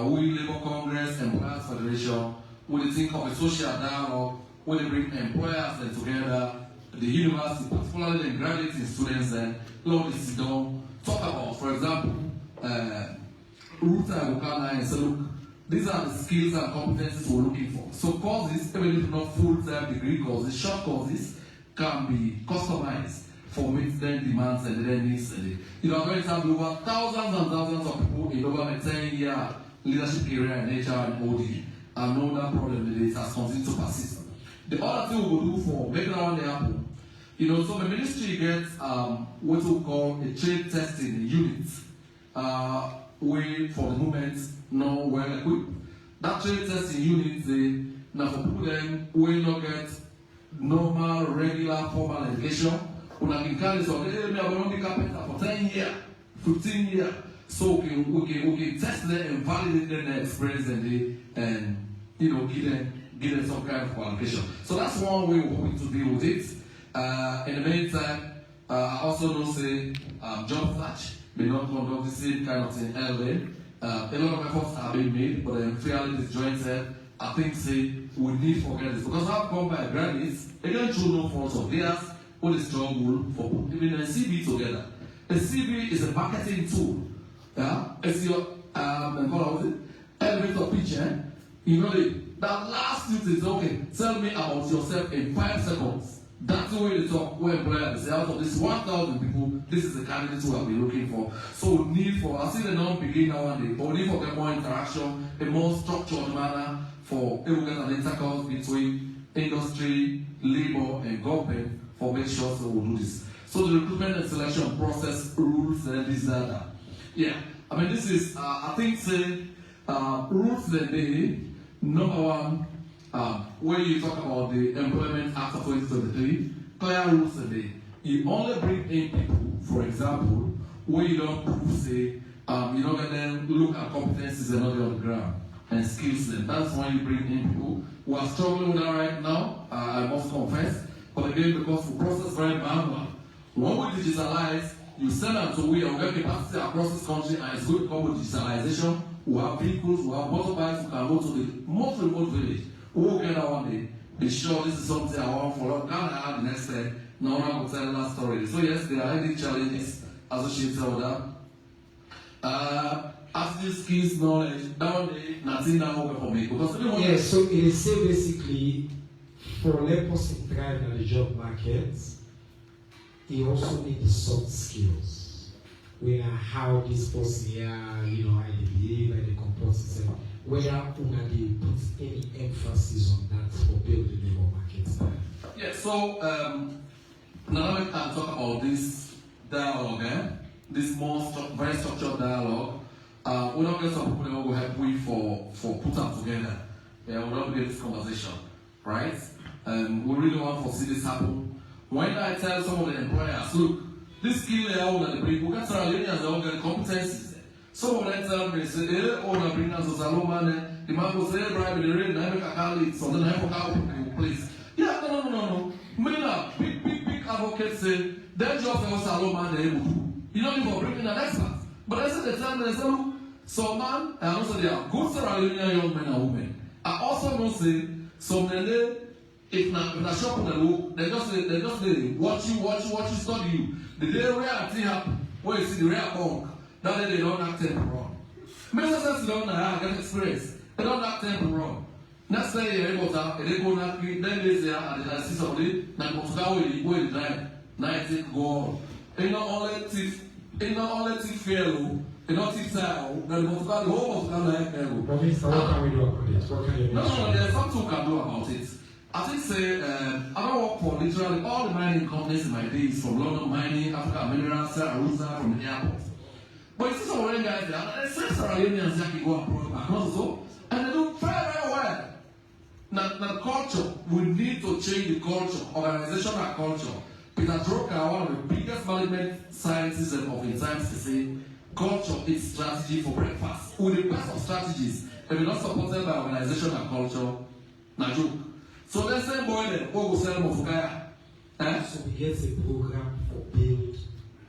we Labour Congress, Employers Federation, we think of a social dialogue, where they bring employers together the university, particularly the graduating students, and Lord is don't talk about, for example, Ruta Gokana and say, look, these are the skills and competencies we're looking for. So courses, even if not full-time degree courses, short courses can be customized for meeting their demands and their needs. You know, going to have over thousands and thousands of people in over a 10-year leadership career in HR and OD, and know that problem that has continued to persist. The other thing we will do for making that one happen, you know, so the ministry gets what we call a trade testing unit. We, for the moment, know well equipped. That trade testing unit, now for people then, will not get normal, regular, formal education. We can carry so they may have only carpenter for 10 years, 15 years. So we can test them and validate their experience and you know, give them some kind of qualification. So that's one way we're hoping to deal with it. In the meantime, I also know say job search may not conduct the same kind of thing early. A lot of efforts have been made, but I'm fairly disjointed. I think say we need to forget this because I've come by graduates, again through no fault of theirs, what is struggle for putting a CV together. A CV is a marketing tool. Yeah, it's your elevator pitch. You know that last thing is okay. Tell me about yourself in 5 seconds. That's the way they talk. Where employers say out of this 1,000 people, this is the candidate who I've been looking for. So we need for I see the non-begin now one day, but we need for get more interaction, a more structured manner for able to get an intercourse between industry, labor, and government for make sure so we'll do this. So the recruitment and selection process rules and this that. Yeah, I mean this is I think say rules that they number one. When you talk about the Employment Act of 2023, clear rules today. You only bring in people, for example, where you don't prove, say, you don't let them look at competencies and not on the ground and skills them. That's why you bring in people. We are struggling with that right now, I must confess. But again, because the process is very manual. When we digitalize, you send them to we have capacity across this country, and it's going to come with digitalization. We have vehicles, we have motorbikes, we can go to the most remote village. Who get that one day? Be sure this is something I want for long. Now I have the next step. Now I will tell that story. So yes, there are any challenges associated with that. After skills, knowledge, down there, nothing now over for me. Because yeah, so it is say basically for a person to thrive in the job market, he also needs the soft skills. Where how this person here, you know, how they behave, how they comport themselves. Whether they put any emphasis on that for building the labor market. Yeah, so now we can talk about this dialogue, this more very structured dialogue. We don't get some people who will help we for put them together. Yeah, we don't get this conversation, right? We really want to see this happen. When I tell some of the employers, look, this skill they all that they bring, we got our unions, they all get competencies. Some of them tell me, say, all bring us as a low man, the man will say, bribe the rain, I make a colleague, so then I have a couple place. Yeah, no. Big advocates say, their job was a low man, they able to. You don't even bring in an expert. But I said, they tell me, they say, some man, I also they are good Sierra Leonean young men and women. I also know say, some men, if na shop on the look, they just say, watch you, study you. The day where thing happen, where you see the rare bunk, that day they don't act temporal. Many sense don't get experience. They don't act temporal. Next day you're able to, they go not then they say, and they see something, na go to go in drive, night go on. They not only thief fail, they not thief style, then the whole of the like level. But Mr. What can we do about this? What can you do? No, there's something we can do about it. I think say, I don't work for literally all the mining companies in my days, from London Mining, Africa Minerals, Sarah Rosa, from the airport. But you see some foreign guys there, they say Sierra Leoneans can go across so, and they do very, very well. Now, the culture, we need to change the culture, organizational culture. Peter Drucker, one of the biggest management scientists of his time, say, culture is strategy for breakfast. With the best of strategies, if you're not supported by organizational culture, na joke. So let's say, boy, then, what will sell Mofukaya? So we get a program for build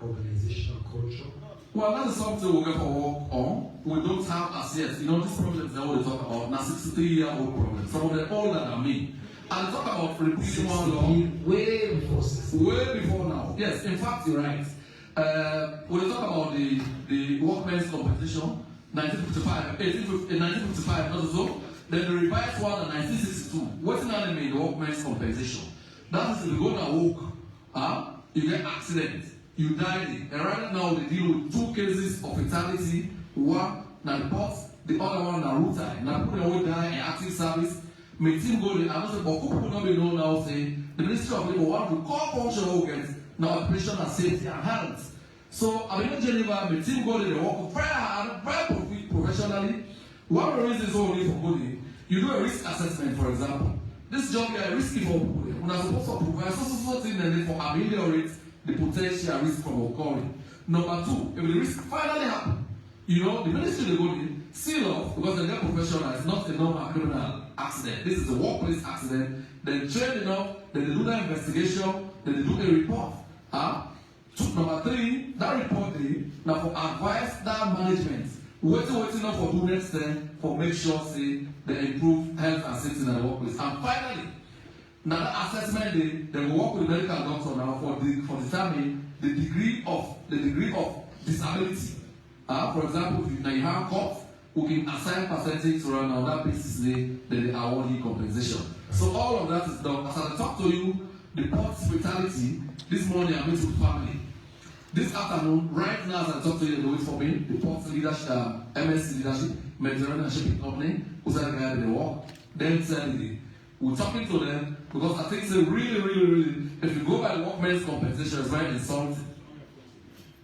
organizational culture. Well, that is something we're going to work on. We don't have as yet. You know, these problems that we talk about, now 63-year-old problems. Some of them older than me. And talk about repealing one law. Way before 60. Way before now. Yes, in fact, you're right. When we talk about the workmen's compensation, 1955, not so. Then the revised one in 1962. What's the name in the workmen's compensation? That is if you go to work, you get accident, you die. And right now they deal with 2 cases of fatality. One na the port, the other one na root time. Now people will die in active service. My team go there, and I say, but people don't know now say the Ministry of Labour want to call functional workers now operation and safety and health. So I'm in Geneva, my team go there, they work very hard, very professionally. One of the reasons only for going, you do a risk assessment, for example. This job is risky for people. When I'm supposed to provide so thing for ameliorate the potential risk from occurring. Number 2, if the risk finally happens, you know, the ministry they go in, seal off because they're professional, it's not a normal criminal accident. This is a workplace accident. Then train enough, then they do that investigation, then they do a report. Number 3, that report now for advice that management. Waiting up for do next thing for make sure say they improve health and safety in the workplace. And finally, now the assessment they will work with the medical doctor now for determining the degree of disability. For example, if you have cough, we can assign percentage to run on that basis then they award you compensation. So all of that is done. As I talk to you, the port fatality, this morning I met with family. This afternoon, right now as I talk to you, they wait for me, the port leadership, MSC leadership, Mediterranean shipping company, who's the guy they work, then Saturday. We're talking to them because I think it's really, if you go by the workmen's compensation, it's very insulting.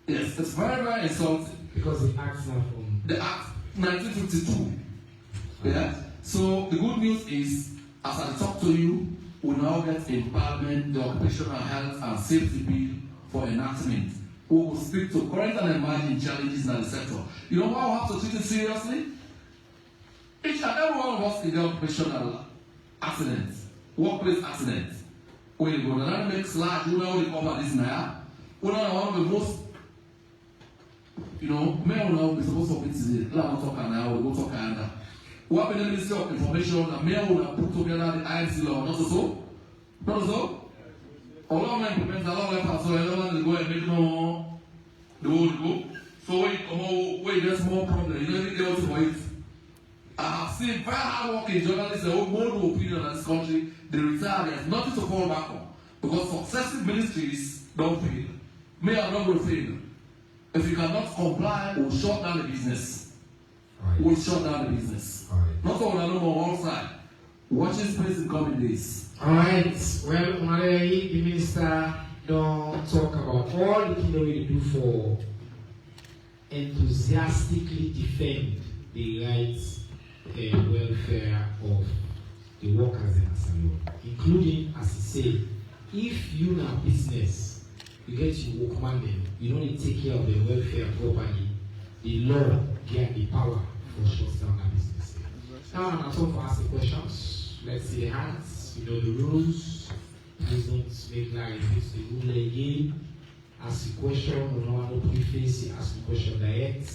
Yes, it's very insulting. Because the act's not from the Act 1952. Yeah. So the good news is, as I talk to you, we now get in Parliament the Occupational Health and Safety Bill for enactment. We will speak to current and emerging challenges in the sector. You know why we have to treat it seriously? Each and every one of us in the occupational accident, workplace accident. When you go, the dynamics large, you know how they cover this now. We are one of the most, you know, men will now be supposed to be today. Let us talk now, we go talk now. We have been in the Ministry of Information, and men will have put together the IMC law, not so? Not so? All men implement a lot of so everyone is going to make no the whole go. So wait, there's more problem. You know, they also wait. I have seen very hard-working journalists who hold more opinion in this country. They retire, there's nothing to fall back on. Because successive ministries don't fail. May are not going to fail. If you cannot comply, we'll shut down the business. Right. We'll shut down the business. Right. Not all on one side. Watch this place in coming days. Alright, well, Malay, the minister don't talk about all the things that we do for enthusiastically defend the rights and welfare of the workers in Asalo, including, as he said, if you now business, you get your workman then, you don't need to take care of the welfare properly, the law get the power for shut down the business. Now, I'm also for asking questions. Let's see the hands. You know the rules. Please don't make like it's the rule again. Ask the question, no preface, ask the question direct,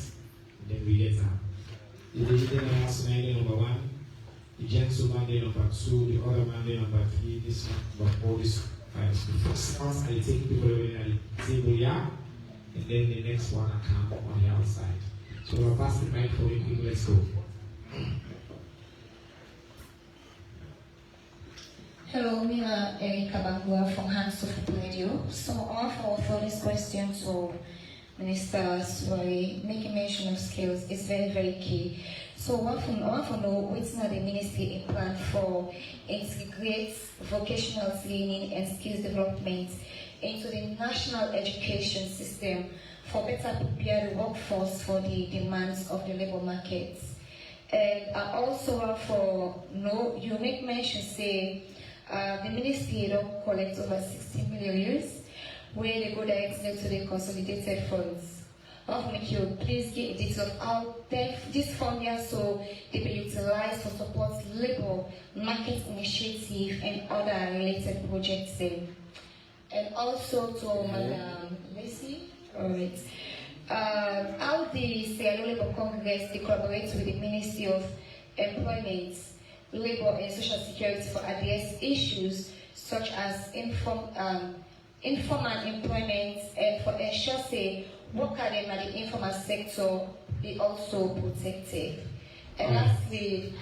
and then we get that. The digital man number 1, the gentleman day number 2, the other man day number 3, this one, but all this files. The first one, I take people away at the table here, and then the next one I come on the outside. So I'll pass the mic for you people, let's go. Hello, Mira Erika Bangua from Hands of Radio. So our first question to Minister Suwari, making mention of skills is very key. So I want to know what's now the ministry in plan for integrate vocational training and skills development into the national education system for better prepare the workforce for the demands of the labor market. And I also want to know, you make mention say the ministry don't collect over 60 million euros, where they go directly to the consolidated funds. You please give details of how this fund is so they be utilized for support labor market initiative and other related projects. And also to Madam Lacey, alright. How the Sierra Leone Congress they collaborate with the Ministry of Employment labor and social security for address issues such as informal employment and for ensure say workers in the informal sector be also protected. And lastly,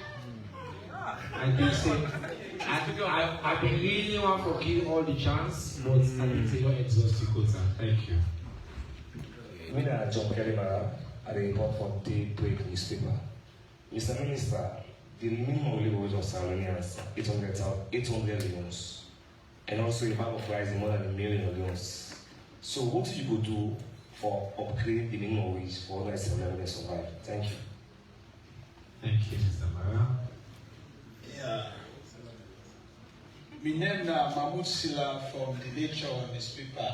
I think so. I've been really want to give all the chance, but I think they don't exhaust the quota. Thank you. We are John Kerimara at the report from the Break newspaper. Mr. Minister, the minimum living wage of Salonians is 800 loans. And also you have uprising more than 1 million loans. So what do you go do for upgrade the minimum wage for others to never survive? Thank you. Thank you, Mr. Mara. Yeah. My name is Mahmoud Silla from the Nature newspaper.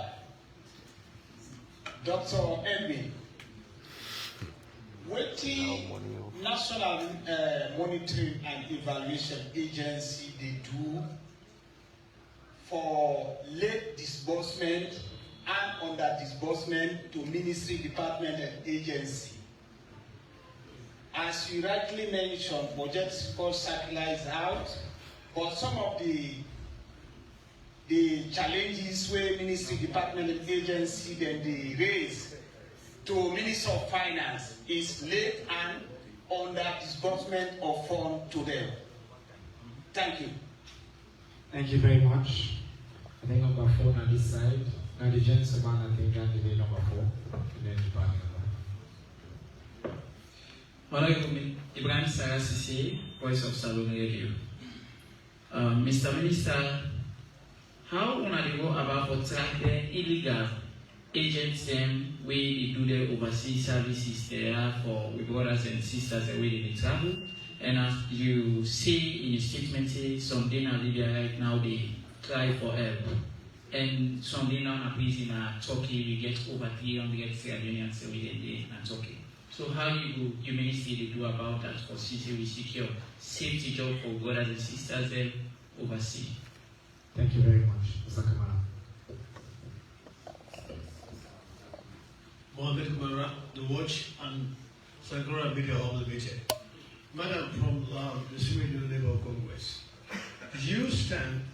Dr. Edwin, what the National Monitoring and Evaluation Agency they do for late disbursement and under disbursement to ministry, department, and agency? As you rightly mentioned, budget support circular is out, but some of the challenges where ministry, department, and agency then they raise to Minister of Finance is late and under disbursement of funds to them. Thank you. Thank you very much. I think number 4 on this side. Now the gentleman, I think, can be number 4. And then the panel. Honorable Ibrahim Sarah Sisi, Voice of Salon Radio. Mr. Minister, how will they go about for track the illegal agents them where they do their overseas services there for with brothers and sisters the way they travel? And as you see in your statement, say some in Libya right now they try for help. And some now appears in Turkey, we get over 300 Sierra Leoneans every day in Turkey. So how you ministry they do about that for city we secure safety job for brothers and sisters there overseas? Thank you very much, Mr. Kamara. Mohamed Kamara, The Watch, and Sankara Media Hall Limited. Madam, from the Civic Labour Congress, you stand,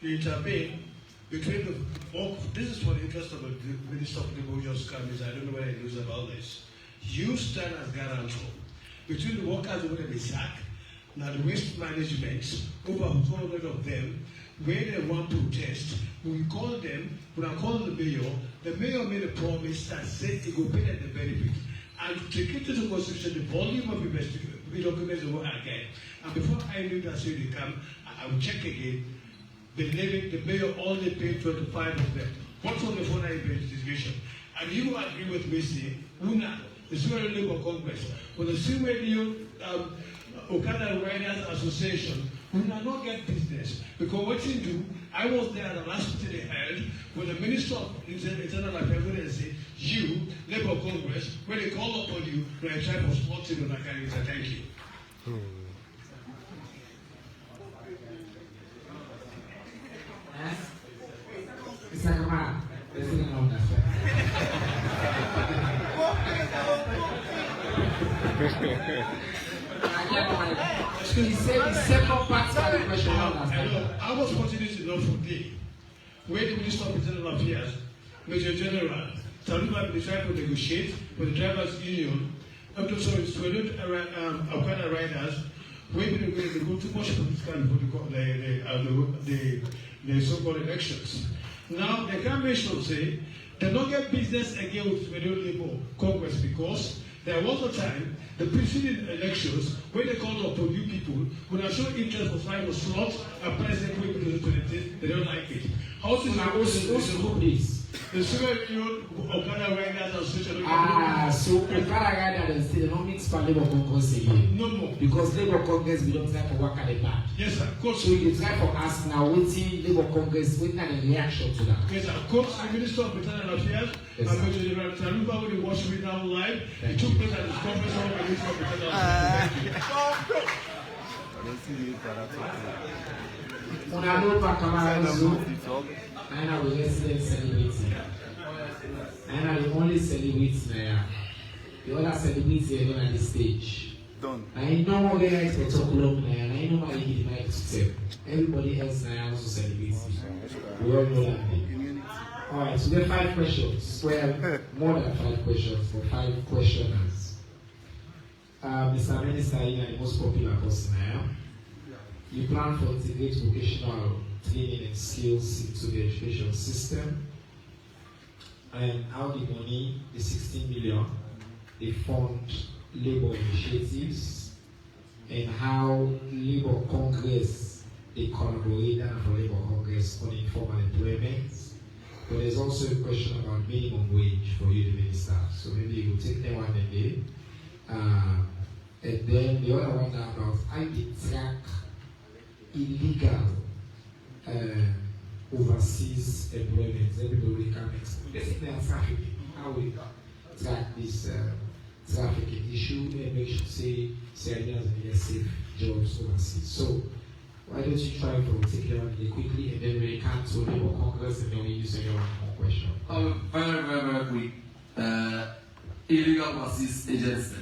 you intervene between the work, this is for the interest of the Minister of the Just Cabinet, I don't know whether he knows about this. You stand as guarantor between the workers who will be sacked, now the waste management, over 400 of them, where they want to protest. We call them, when I call the mayor made a promise that said he will pay them the benefit. And to take into consideration the volume of the documents they will again. And before I knew that so they come, I will check again. The mayor only paid 25 of them. What's on the phone investigation? And you agree with me, say, Una, the Civic Labour Congress, for the Civic Okada Riders Association, we will not get business. Because what you do, I was there at the last meeting they held with the Minister of Internal Affairs and said, you, Labour Congress, when they call upon you, when I try for sporting on that kind of thank you. Mr. Kamara, let's see on that side. He said the second part of the question. I was fortunate enough today, where the Minister of Internal Affairs, Major General, Taluba, they tried to negotiate with the drivers' union, up to so it's Okada riders, where they go too much political for the so-called elections. Now, the Commission say they don't get business again with the Labour Congress because there was a time, the preceding elections, where they called upon you people who are showing interest for trying to slot a president people to the they don't like it. How to who this? The Civic Union Okada Riders Association. So Okada Riders they don't mix for Labour Congress again. No more. Because Labour Congress we don't try for work at the back. Yes, sir. Course. So you try for us now waiting Labour Congress waiting at the reaction to that. Yes, sir. Course, the Minister of Internal Affairs, Major General Taluba, when he watched me now live, he took place at his conference hall with the Minister of Internal Affairs. Una lupa Kamara Zoo, and I will resident celebrating. And I will only celebrate now. The other celebrities are on the stage. Done. I know the guys for talk long now, and I know my give the mic to them. Everybody else now also celebrates it. We all know that thing. Alright, so there are 5 questions. Well, more than 5 questions, but 5 questioners. Mr. Minister, you are the most popular person now. You plan for integrate vocational training and skills into the education system. And how the money, the 16 million, they fund labor initiatives, and how Labor Congress, they collaborate for Labor Congress on informal employment. But there's also a question about minimum wage for you, the minister. So maybe you will take that one a day. And then the other one about how they track illegal overseas employment. Everybody can explain. Basically, trafficking. How we track this trafficking issue and make sure say Serbians get safe jobs overseas. So why don't you try to take care of it quickly, and then we come to Labour Congress, and then we use your more question. Very quick. Illegal overseas agents.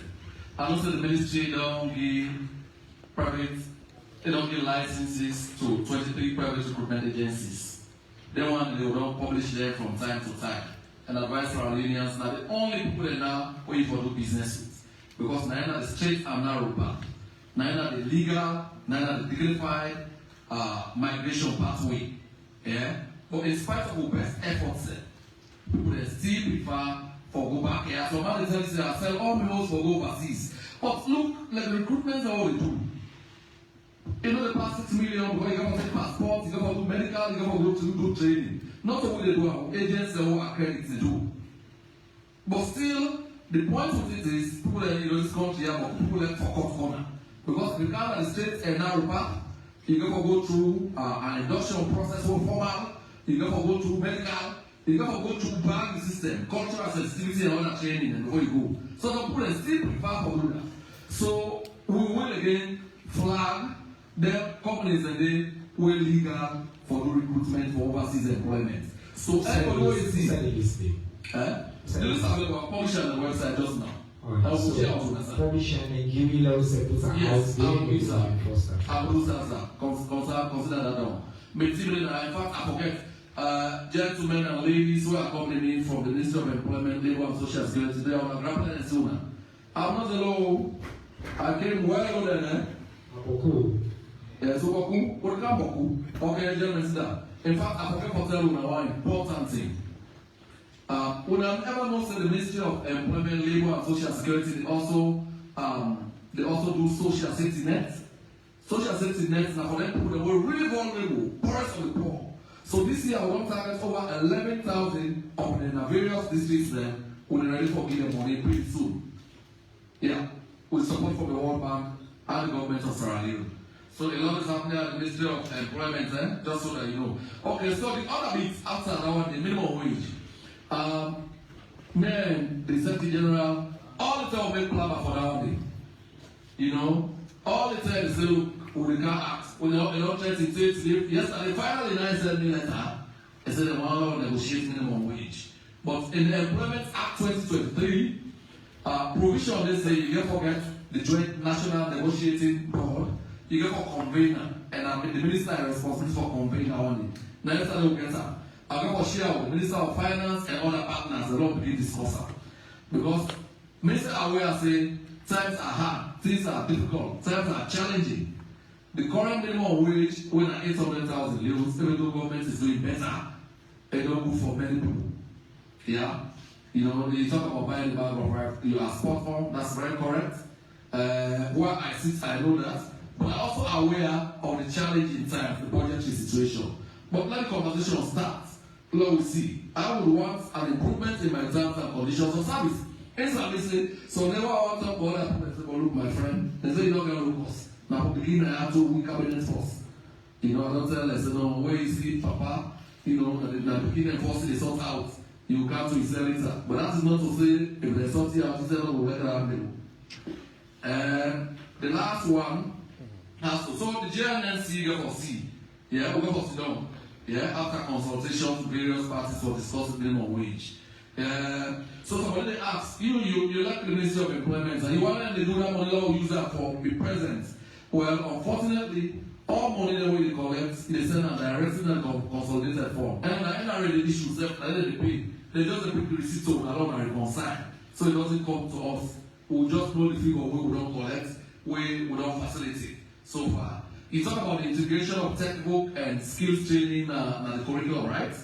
And also the ministry don't give private, they don't give licenses to 23 private recruitment agencies. They don't publish them from time to time. And advise for our unions that the only people that now wait for do business with. Because neither the straight and narrow path, neither the legal, neither the dignified migration pathway. Yeah? But in spite of our best efforts, people that still prefer for go back here. So man, they tell you, I sell all meals for go overseas. But look, like the recruitment are all they do. You know, the past 6 million, you got to take passports, you got to do medical, you got to go to do training. Not only they do, our agents they all accredit to do. But still, the point of it is, people that in this country are people that for corner. Because regardless the state and narrow path, you got to go through an induction process for formal, you got to go through medical, you got to go through banking system, cultural sensitivity and other training and before you go. So some people still prefer for doing that. So we will again flag them companies and they will legal for the recruitment for overseas employment. So everybody will see. The list available published on the website just now. I will share also that. Publish and give me those yes, I will do that. I will do that. Consider that down. In fact, I forget. Gentlemen and ladies who are accompanying me from the Ministry of Employment, Labour and Social Security, they are on a grappling and sooner. I'm not alone. I came well over there. Yes, so what can Boku? Okay, gentlemen, in fact, I forget to tell you one important thing. When I've ever noticed the Ministry of Employment, Labour and Social Security, they also do social safety nets. Social safety nets now for them people that were really vulnerable, poorest of the poor. So this year, I want to target over 11,000 of the various districts there. We're ready for giving them money pretty soon. Yeah, with support from the World Bank and the government of Sierra Leone. So a lot is happening at the Ministry of Employment, just so that you know. Okay, so the other bit after that one, the minimum wage. Man, the Secretary General, all the time we plan for that one. You know, all the time they say, look, we can't act. We don't try to take it. Yesterday, finally, I sent me a letter. They said they want to negotiate minimum wage. But in the Employment Act 2023, provision they say you can forget the Joint National Negotiating Board, you get for convener, and the minister is responsible for convener only. Now, yesterday we get that. I got to share with the Minister of Finance and other partners, the Lord begin discuss. Because Minister Aware say times are hard, things are difficult, times are challenging. The current minimum wage, when at 800,000 euros, even though government is doing better, it don't go for many people. Yeah? You know, you talk about buying the bag of rice, you are spot on, that's very correct. Where I sit, I know that. But I'm also aware of the challenge in times, the budgetary situation. But let the conversation start. Let we see. I would want an improvement in my terms and conditions of service. In service, so never want to go there and say, well, look, my friend, they say you're not going to look us. Now, for beginning, I have to win cabinet first. You know, I don't tell them, say, no, where you see, Papa, you know, the beginning first, they sort out. You come to his later. But that is not to say, if they sort it out, they say, no, we'll let that happen. The last one has to, so the GNNC go for C. Yeah, we go for sit down. Yeah, after consultation with various parties for discussing minimum wage. So somebody they ask, you like the Ministry of Employment, and you want them to do that money law use that for be present. Well, unfortunately, all money that we collect, they send and direct in a consolidated form. And I NRA the issues that they pay. They just pick the receipt so we allow and reconcile. So it doesn't come to us. We just know the figure we don't collect, we don't facilitate so far. You talk about the integration of technical and skills training and the curriculum, right?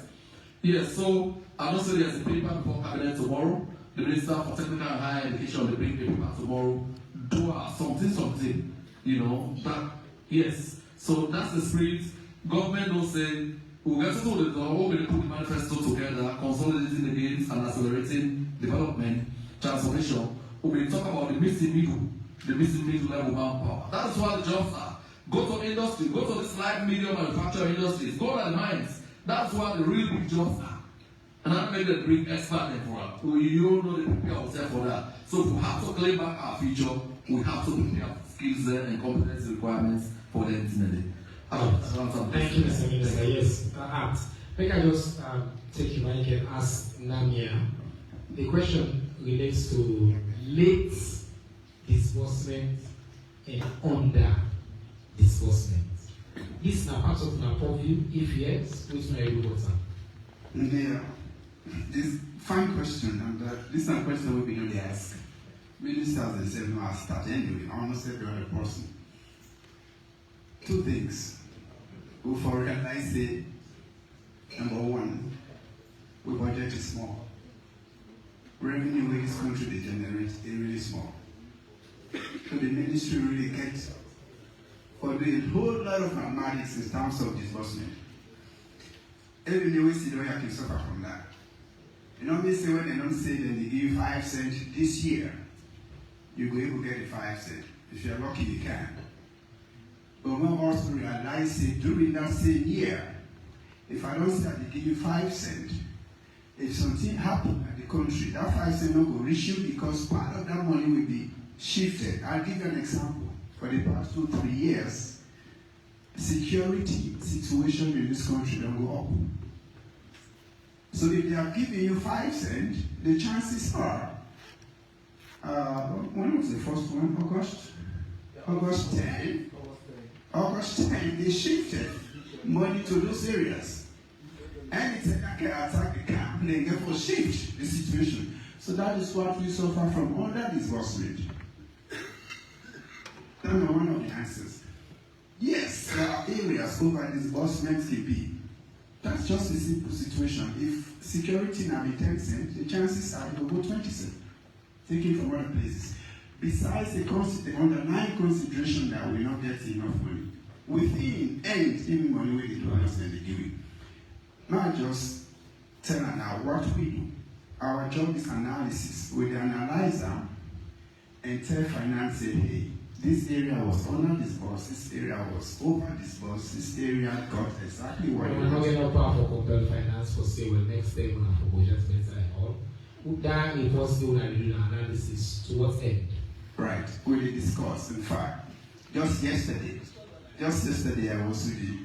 Yes, so I know say there's a paper before cabinet tomorrow. The Minister for Technical and Higher Education will bring the paper tomorrow. Do something, that, yes. So that's the spirit. Government will say, we'll get to the whole put the manifesto together, consolidating the gains and accelerating development, transformation. We'll talk about the missing middle level manpower. That's what the jobs are. Go to industry, go to this light medium manufacturing industries, go to the mines. That's what the real big jobs are. And that made them bring expert for us. You know they prepare ourselves for that. So if we have to claim back our future, we have to prepare skills and competency requirements for them today. Thank you, Mr. Minister. Yes, may I just take you and can ask Namia. The question relates to late disbursement and under disbursement. This is part of my purview. If yes, which may I do what's up? Yeah, this fine question, and this is a question we've been really asked. Ministers and said no, I start anyway, almost every other person. Two things. We for realize it, number one, we budget is small. Revenue in this country they generate is really small. So the ministry really gets for the whole lot of mathematics in terms of disbursement. Every new we see the way I can suffer from that. You know me say when they don't say that they give you 5 cents this year, you go able to get the 5 cents. If you're lucky you can. But we also realize it during that same year, if I don't say that they give you 5 cents, if something happens at the country, that 5 cents will go reach you because part of that money will be shifted. I'll give you an example. For the past 2-3 years, security situation in this country don't go up. So if they are giving you 5 cents, the chances are, when was the first one? August 10. August 10, they shifted money to those areas. And it's a attack the camp, and they therefore shift the situation. So that is what we suffer from under disbursement. That's one of the answers. Yes, there are areas over disbursement can be. That's just a simple situation. If security now be 10 cents, the chances are it will go 20 cents. Taken from other places. Besides the underlying consideration that we not get enough money. Within and even money we do understand the giving. Now just tell her now what we do. Our job is analysis. We analyze them and tell finance say, hey, this area was under disbursed, this area was over disbursed, this area got exactly what it was. We're not getting up for compel finance for say, well, next day we'll have for budget better and all. That is possible to do the analysis to what end? Right, we discussed. In fact, just yesterday I was with the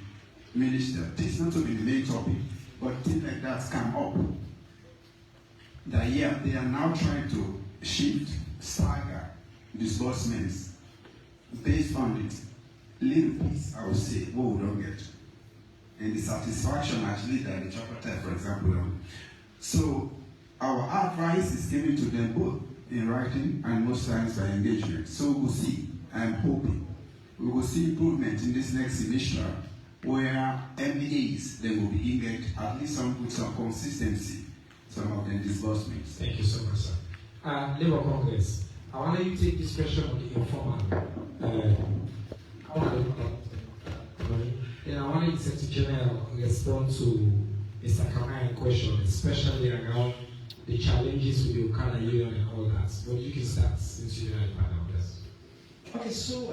minister. This is not to be the main topic, but things like that come up. That yeah, they are now trying to shift, stagger disbursements based on it. Little piece, I would say, what we don't get. And the satisfaction actually that the chapter, for example. So our advice is given to them both in writing and most times by engagement. So we'll see. I'm hoping we will see improvement in this next semester where MBAs they will be engaged at least with some consistency, some of the disbursements. Thank you so much, sir. Labour Congress, I want you to take this question on the informal. Then I want you to Secretary General respond to Mr. Kamaya's question, especially around the challenges with the Okada Union and all that. But you can start since you're in panel. Yes. Okay, so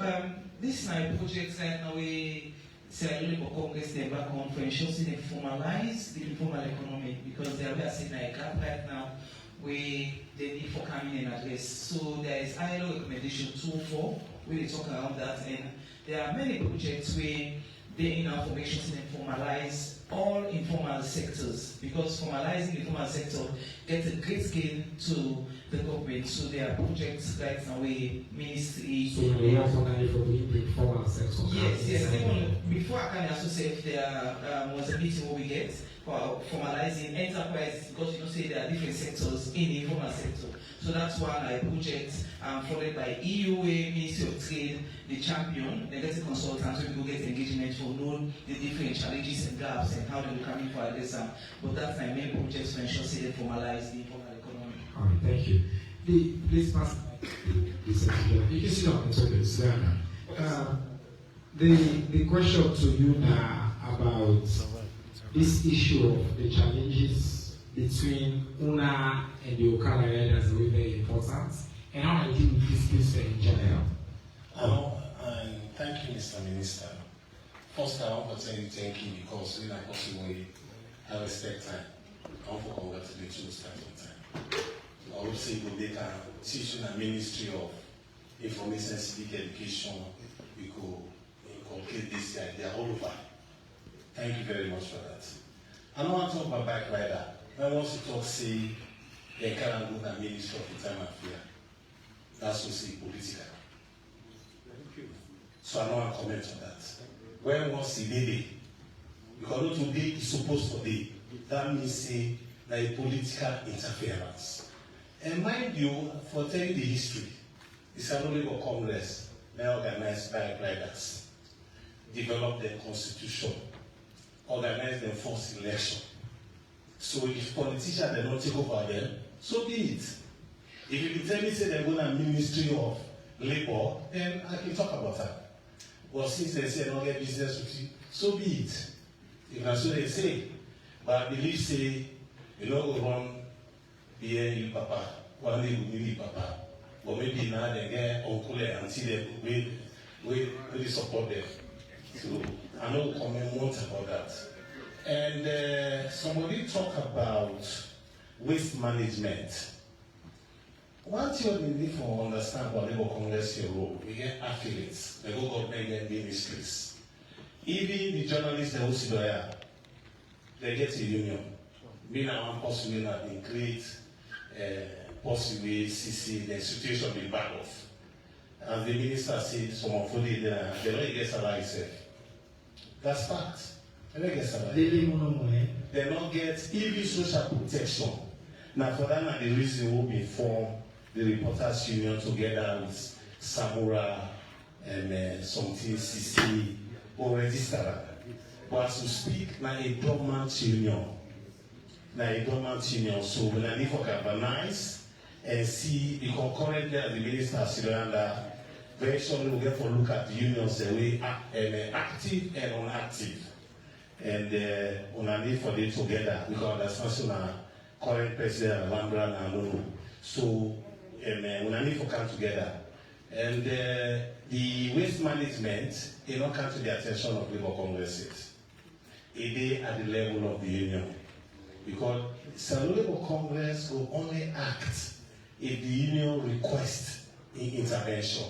this is my project right now. We Leone Congress they back on for ensuring they formalize the informal economy because they are seeing a gap right now where they need for coming in address. So there is ILO recommendation 204 where they talk about that, and there are many projects where they in our formation system formalize all informal sectors, because formalizing the informal sector gets a great scale to the government. So there are projects right now where ministry. So we have somebody for the informal sector. Yes. Even before I can associate, there was a meeting where we get for formalizing enterprise, because say there are different sectors in the informal sector. So that's one project followed by EUA, Ministry of Trade, the champion, they get a consultant so we get engagement for know the different challenges and gaps and how they will come in for this. But that's my main project to ensure they formalize the informal economy. All right, thank you. Please pass. You can sit down. It's okay. Sit down. The question to you now about this issue of the challenges between UNA and the Okala area is very, very important. And how I deal with this case in general. And thank you, Mr. Minister. First, I want to tell you thank you because in a possible way, I respect time. I want to congratulate you start on time. I would say the data teaching and Ministry of Information and Civic Education, we could inculcate this idea all over. Thank you very much for that. I don't want to talk about bike rider. I want to talk, say, the current Ministry of Time and Fear. That's what say political. So I don't want to comment on that. When was the day? Because not today is supposed to be. That means say like political interference. And mind you, for telling the history, it's a Labor Congress now organized by riders, developed the constitution, organized the first election. So if politicians they don't take over them, so be it. If you tell me say they're going to Ministry of Labor, then I can talk about that. But since they say not get business with you, so be it. If that's what they say. But I believe say, you know, go run here you papa, one day we need papa. But maybe now they get uncle and auntie them we really support them. So I know comment more about that. And somebody talk about waste management. One thing we need to understand about Labour Congress your role, we get affiliates, the go government get ministries. Even the journalists they also there, they get a union. Being a one possibly not been create possibly CC the situation be back off. As the minister said, some of they don't get salary safe. That's fact. They don't get salary. They don't get even social protection. Now for that now the reason will be formed the Reporters Union together with Samura and something CC or register. But as we speak, now a dormant union. So when I need to organize and see the concurrent there, the minister Siranda, very shortly we'll get to look at the unions the way active and inactive. And when I need for them together, because that's not current president Alhambra and so when I need to come together. And the waste management, it not come to the attention of Labour Congresses. It is at the level of the union. Because some Labour Congress will only act if the union requests intervention.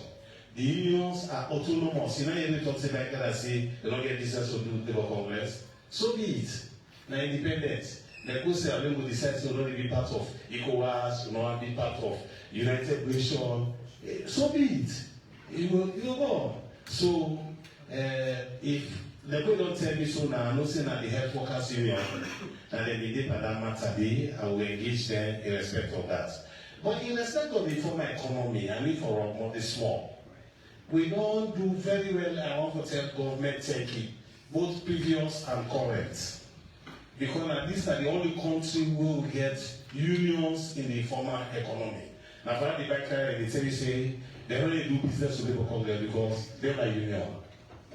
The unions are autonomous. You know, you talk about that, I say they don't get business to do Labour Congress. So be it. Now independent. Like we say, I will decide to not be part of ECOWAS, not be part of United Nations. So be it. You will go. So if the people don't tell me so now, I'm not saying that the health workers union and then the day for that matter, I will engage them in respect of that. But in respect of the informal economy, I mean for more the small, we don't do very well. I want to tell government taking both previous and current. Because these are the only country who will get unions in the informal economy. Now, for the back they tell you say they only do business with Labour Congress because they're a union.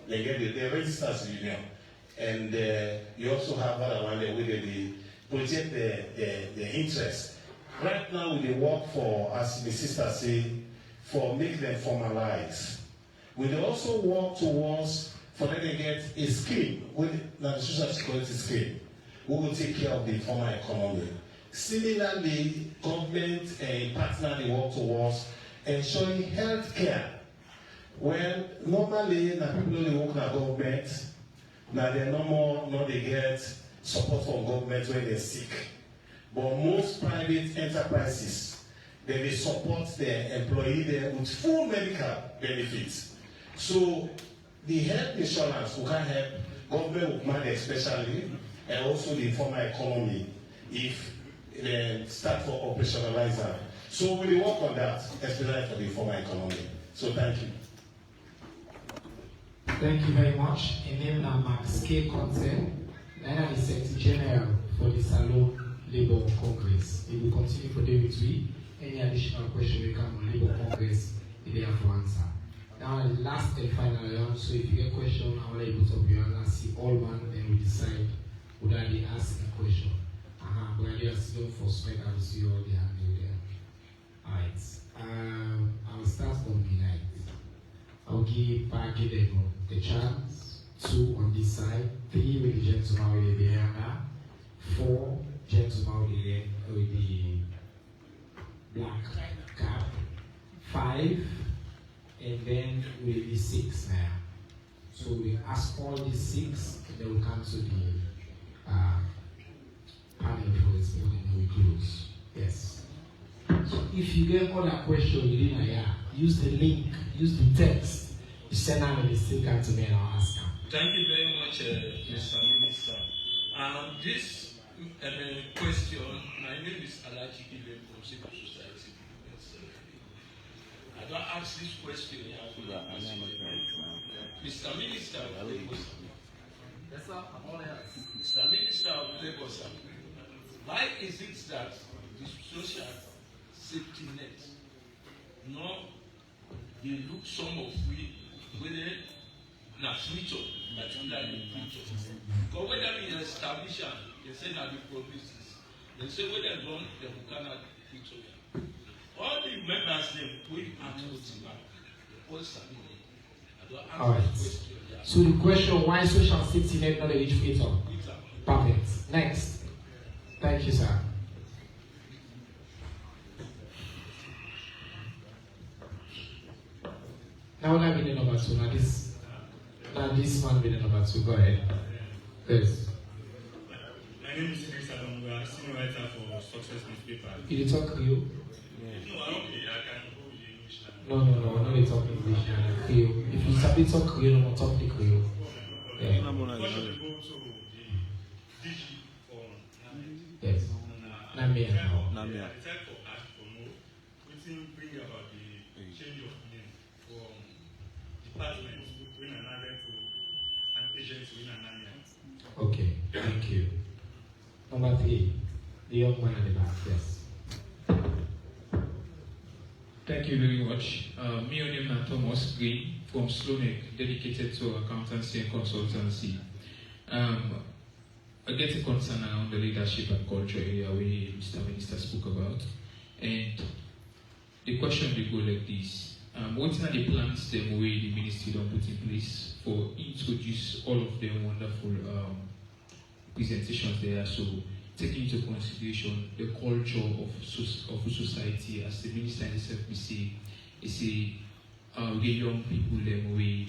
They get they register as a union, and you also have other one where they project the interest. Right now, we work for, as the sister say, for make them formalize. We also work towards for them to get a scheme with the social security scheme. We will take care of the informal economy. Similarly, government and partner they work towards ensuring health care. Well, normally, the people who work in the government, Now they're no more, no they get support from government when they're sick. But most private enterprises, they support their employee there with full medical benefits. So the health insurance will can help government would manage especially, and also the informal economy if they start for operationalizer. So we will work on that, especially for the informal economy. So thank you. Thank you very much. In name now Max K. Conte, the Secretary General for the Salon Labour Congress. He will continue for day with we. Any additional question will come on Labour Congress, they have to answer. Now the last and final round, so if you get a question, I will able to put up your hand and see all one, then we decide whether they ask a question. But I just don't for spec, I will see all the hand there. Alright. I will start from the right. I'll give them the chance, 2 on this side, 3 with the gentleman with the banner, 4 gentlemen with the black cap, 5, and then with the 6 now. So we ask all the 6, and then we come to the panel for this morning and we close. Yes. So if you get other questions within a year, use the link, use the text, you send out the sticker to me and I'll ask them. Thank you very much, Mr. Minister. This question, my name is Alaji Ile from Civic Society. I don't ask this question here. Mr. Minister of Labour. Yes, sir. Mr. Minister of Labour, sir. Why is it that the social safety net, no, they look some of we whether na future, particularly future. Because whether we establish them, they say that the promises, they say whether done, they will cannot future. All the members they put out the back, all submit. All right. So the question, why social safety net not a rich future? Perfect. Next. Thank you, sir. Now that be the number 2. Now this one be the number 2. Go ahead. Yes. My name is Civic, senior writer for Success newspaper. Did you talk to you? No, I can go with English No, now. I'm not talking English now. Creole. If you start to talk Creole, I'm talking Creole. Yeah. Yes. Namia now. Namia. The type of act for more, which bring about the change of name from department to another to an agency in an Okay, thank you. Number 3, the young man at the back, yes. Thank you very much. My name is Thomas Green from Leone, dedicated to accountancy and consultancy. I get a concern around the leadership and culture area where Mr. Minister spoke about. And the question will go like this. What are the plans them way the ministry don't put in place for introduce all of them wonderful presentations there? So taking into consideration the culture of society, as the minister himself will say, the young people them way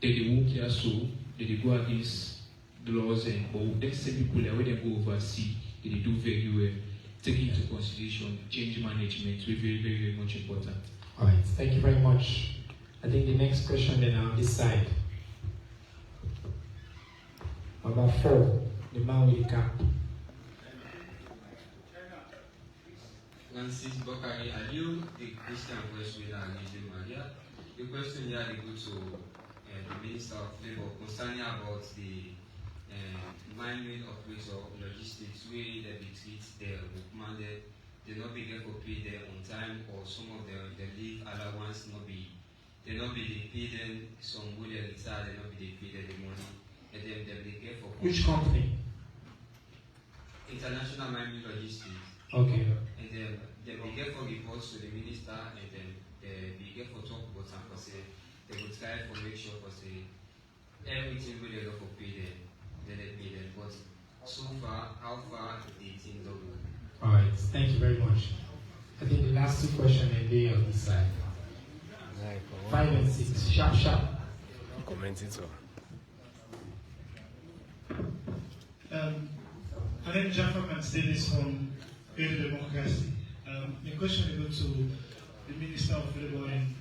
they walk here, so they go against the laws, and but then same people that when they go overseas, they do very well. Taking into consideration change management, will be very, very much important. All right, thank you very much. I think the next question then on this side. Number 4, the man with the cap. Francis Bokari, are you the Christian West Winner and Maria? The question here they go to the Minister of Labour concerning about the mining operator logistics where they be treat their recommended, they not be get for pay them on time, or some of the leave allowance not be they pay them some way they retire, they not be pay them the money, and then they get for which company? International Mining Logistics. Okay. And then they get for reports to the minister, and then they get for talk about some say they will try to make sure for say everything where they go for pay them. But so far, how far the things are going? All right, thank you very much. I think the last 2 questions are there on this side. 5 and 6, sharp. Commenting, sir. My name is Jaffa Davis from Creative Democracy. My question will go to the Minister of Labour and